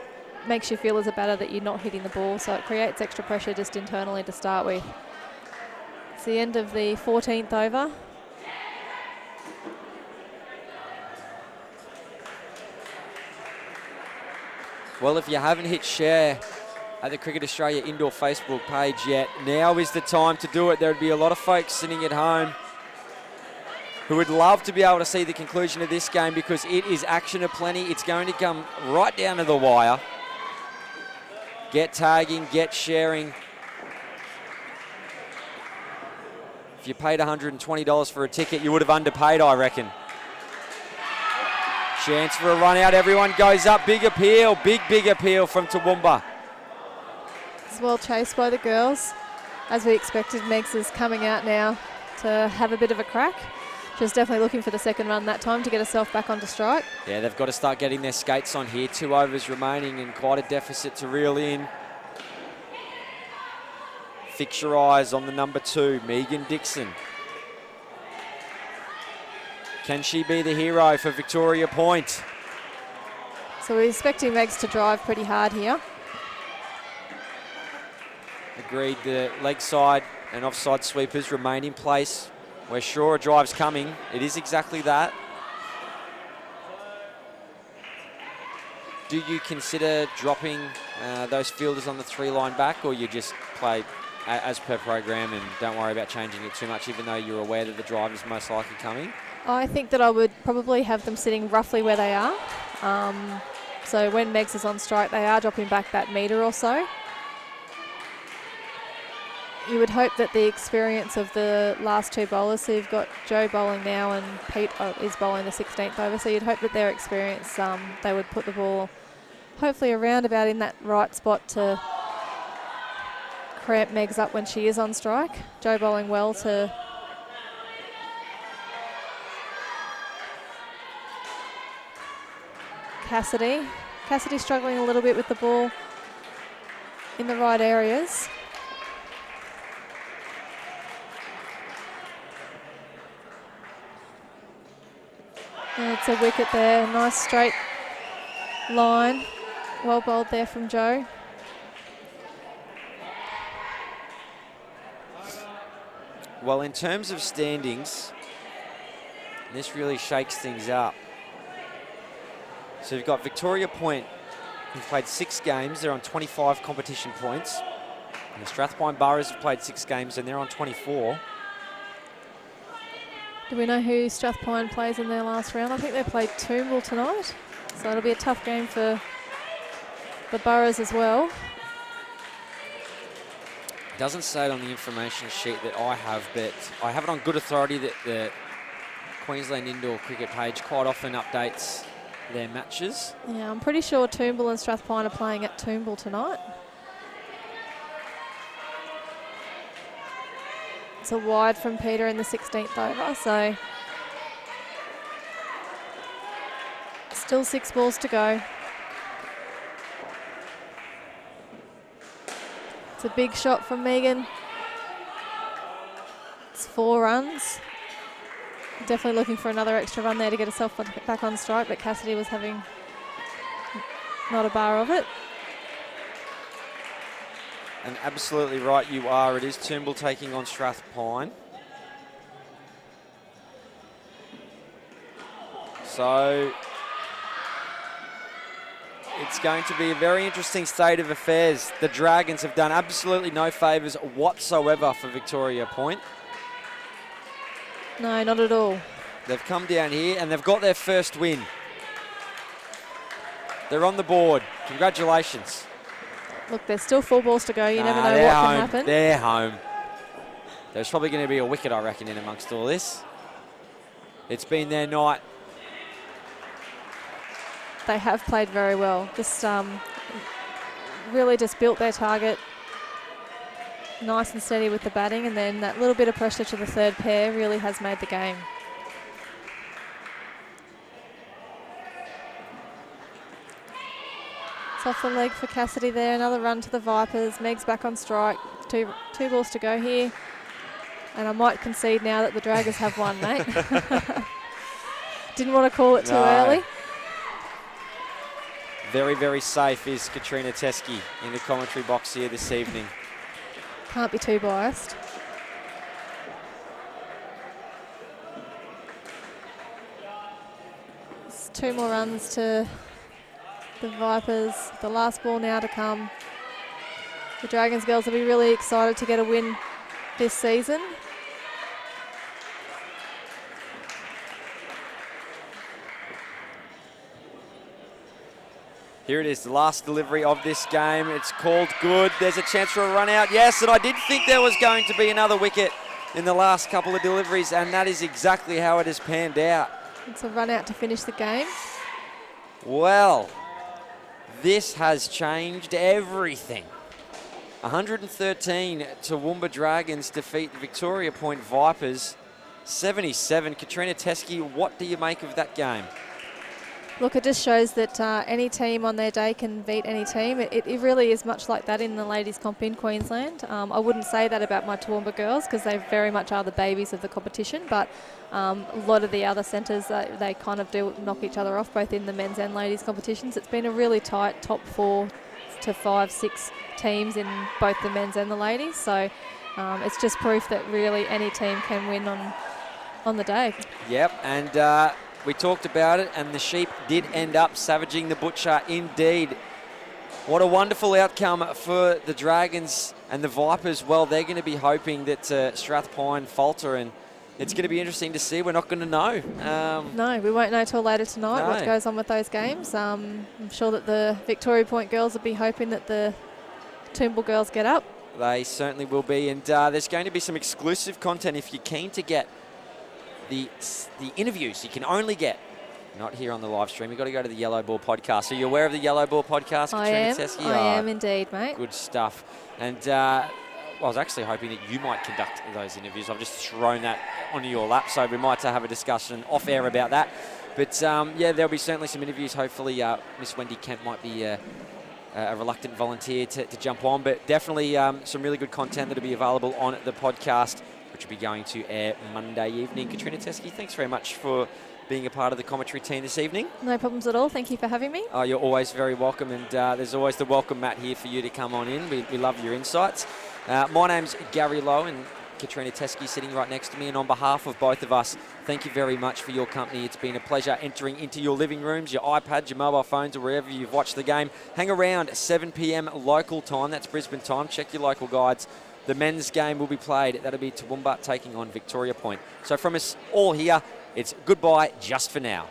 makes you feel as a batter that you're not hitting the ball, so it creates extra pressure just internally to start with. It's the end of the 14th over. Well, if you haven't hit share at the Cricket Australia Indoor Facebook page yet, now is the time to do it. There'd be a lot of folks sitting at home who would love to be able to see the conclusion of this game because it is action aplenty. It's going to come right down to the wire. Get tagging, get sharing. If you paid $120 for a ticket, you would have underpaid, I reckon. Chance for a run out. Everyone goes up. Big appeal. Big appeal from Toowoomba. It's well chased by the girls. As we expected, Megs is coming out now to have a bit of a crack. She was definitely looking for the second run that time to get herself back onto strike. Yeah, they've got to start getting their skates on here. 2 overs remaining and quite a deficit to reel in. Fix your eyes on the number 2, Megan Dixon. Can she be the hero for Victoria Point? So we're expecting Megs to drive pretty hard here. Agreed, the leg side and offside sweepers remain in place. We're sure a drive's coming. It is exactly that. Do you consider dropping those fielders on the 3-line back, or you just play as per program and don't worry about changing it too much, even though you're aware that the drive is most likely coming? I think that I would probably have them sitting roughly where they are. So when Megs is on strike, they are dropping back that metre or so. You would hope that the experience of the last 2 bowlers, so you've got Joe bowling now and Pete is bowling the 16th over, so you'd hope that their experience, they would put the ball hopefully around about in that right spot to cramp Megs up when she is on strike. Joe bowling well to Cassidy. Cassidy struggling a little bit with the ball in the right areas. And it's a wicket there, nice straight line. Well bowled there from Joe. Well, in terms of standings, this really shakes things up. So you've got Victoria Point, who've played 6 games. They're on 25 competition points. And the Strathpine Boroughs have played 6 games and they're on 24. Do we know who Strathpine plays in their last round? I think they played Toowoomba tonight. So it'll be a tough game for the Boroughs as well. Doesn't say it on the information sheet that I have, but I have it on good authority that the Queensland Indoor Cricket page quite often updates their matches. Yeah, I'm pretty sure Toowoomba and Strathpine are playing at Toowoomba tonight. It's a wide from Peter in the 16th over, so still 6 balls to go. It's a big shot from Megan. It's 4 runs. Definitely looking for another extra run there to get herself back on strike, but Cassidy was having not a bar of it. And absolutely right you are. It is Toowoomba taking on Strathpine. So it's going to be a very interesting state of affairs. The Dragons have done absolutely no favours whatsoever for Victoria Point. No, not at all. They've come down here and they've got their first win. They're on the board. Congratulations. Look, there's still 4 balls to go. You never know what they're can home. happen. They're home. There's probably going to be a wicket, I reckon, in amongst all this. It's been their night. They have played very well. Just really just built their target nice and steady with the batting, and then that little bit of pressure to the third pair really has made the game. It's off the leg for Cassidy there. Another run to the Vipers. Meg's back on strike. Two balls to go here. And I might concede now that the Dragons have won, mate. Didn't want to call it too early. Very, very safe is Katrina Teskey in the commentary box here this evening. Can't be too biased. It's 2 more runs to the Vipers, the last ball now to come. The Dragons girls will be really excited to get a win this season. Here it is, the last delivery of this game. It's called good. There's a chance for a run out. Yes, and I did think there was going to be another wicket in the last couple of deliveries, and that is exactly how it has panned out. It's a run out to finish the game. Well, this has changed everything. 113 Toowoomba Dragons defeat the Victoria Point Vipers. 77. Katrina Teskey, what do you make of that game? Look, it just shows that any team on their day can beat any team. It really is much like that in the ladies' comp in Queensland. I wouldn't say that about my Toowoomba girls because they very much are the babies of the competition, but a lot of the other centres, they kind of do knock each other off, both in the men's and ladies' competitions. It's been a really tight top 4 to 5, 6 teams in both the men's and the ladies. So it's just proof that really any team can win on the day. Yep, and we talked about it, and the sheep did end up savaging the butcher indeed. What a wonderful outcome for the Dragons and the Vipers. Well, they're going to be hoping that Strathpine falter, and it's going to be interesting to see. We're not going to know. No, we won't know till later tonight what goes on with those games. I'm sure that the Victoria Point girls will be hoping that the Toowoomba girls get up. They certainly will be, and there's going to be some exclusive content if you're keen to get the interviews you can only get not here on the live stream. You've got to go to the Yellow Ball podcast. Are you aware of the Yellow Ball podcast, Katrina Teskey? I am indeed, mate. Good stuff. And I was actually hoping that you might conduct those interviews. I've just thrown that onto your lap, so we might have a discussion off air about that. But yeah, there'll be certainly some interviews. Hopefully Miss Wendy Kemp might be a reluctant volunteer to jump on, but definitely some really good content that'll be available on the podcast, which will be going to air Monday evening. Katrina Teskey, thanks very much for being a part of the commentary team this evening. No problems at all. Thank you for having me. Oh, you're always very welcome, and there's always the welcome mat here for you to come on in. We love your insights. My name's Gary Lowe, and Katrina Teskey sitting right next to me, and on behalf of both of us, thank you very much for your company. It's been a pleasure entering into your living rooms, your iPads, your mobile phones, or wherever you've watched the game. Hang around 7 p.m. local time. That's Brisbane time. Check your local guides. The men's game will be played. That'll be Toowoomba taking on Victoria Point. So from us all here, it's goodbye just for now.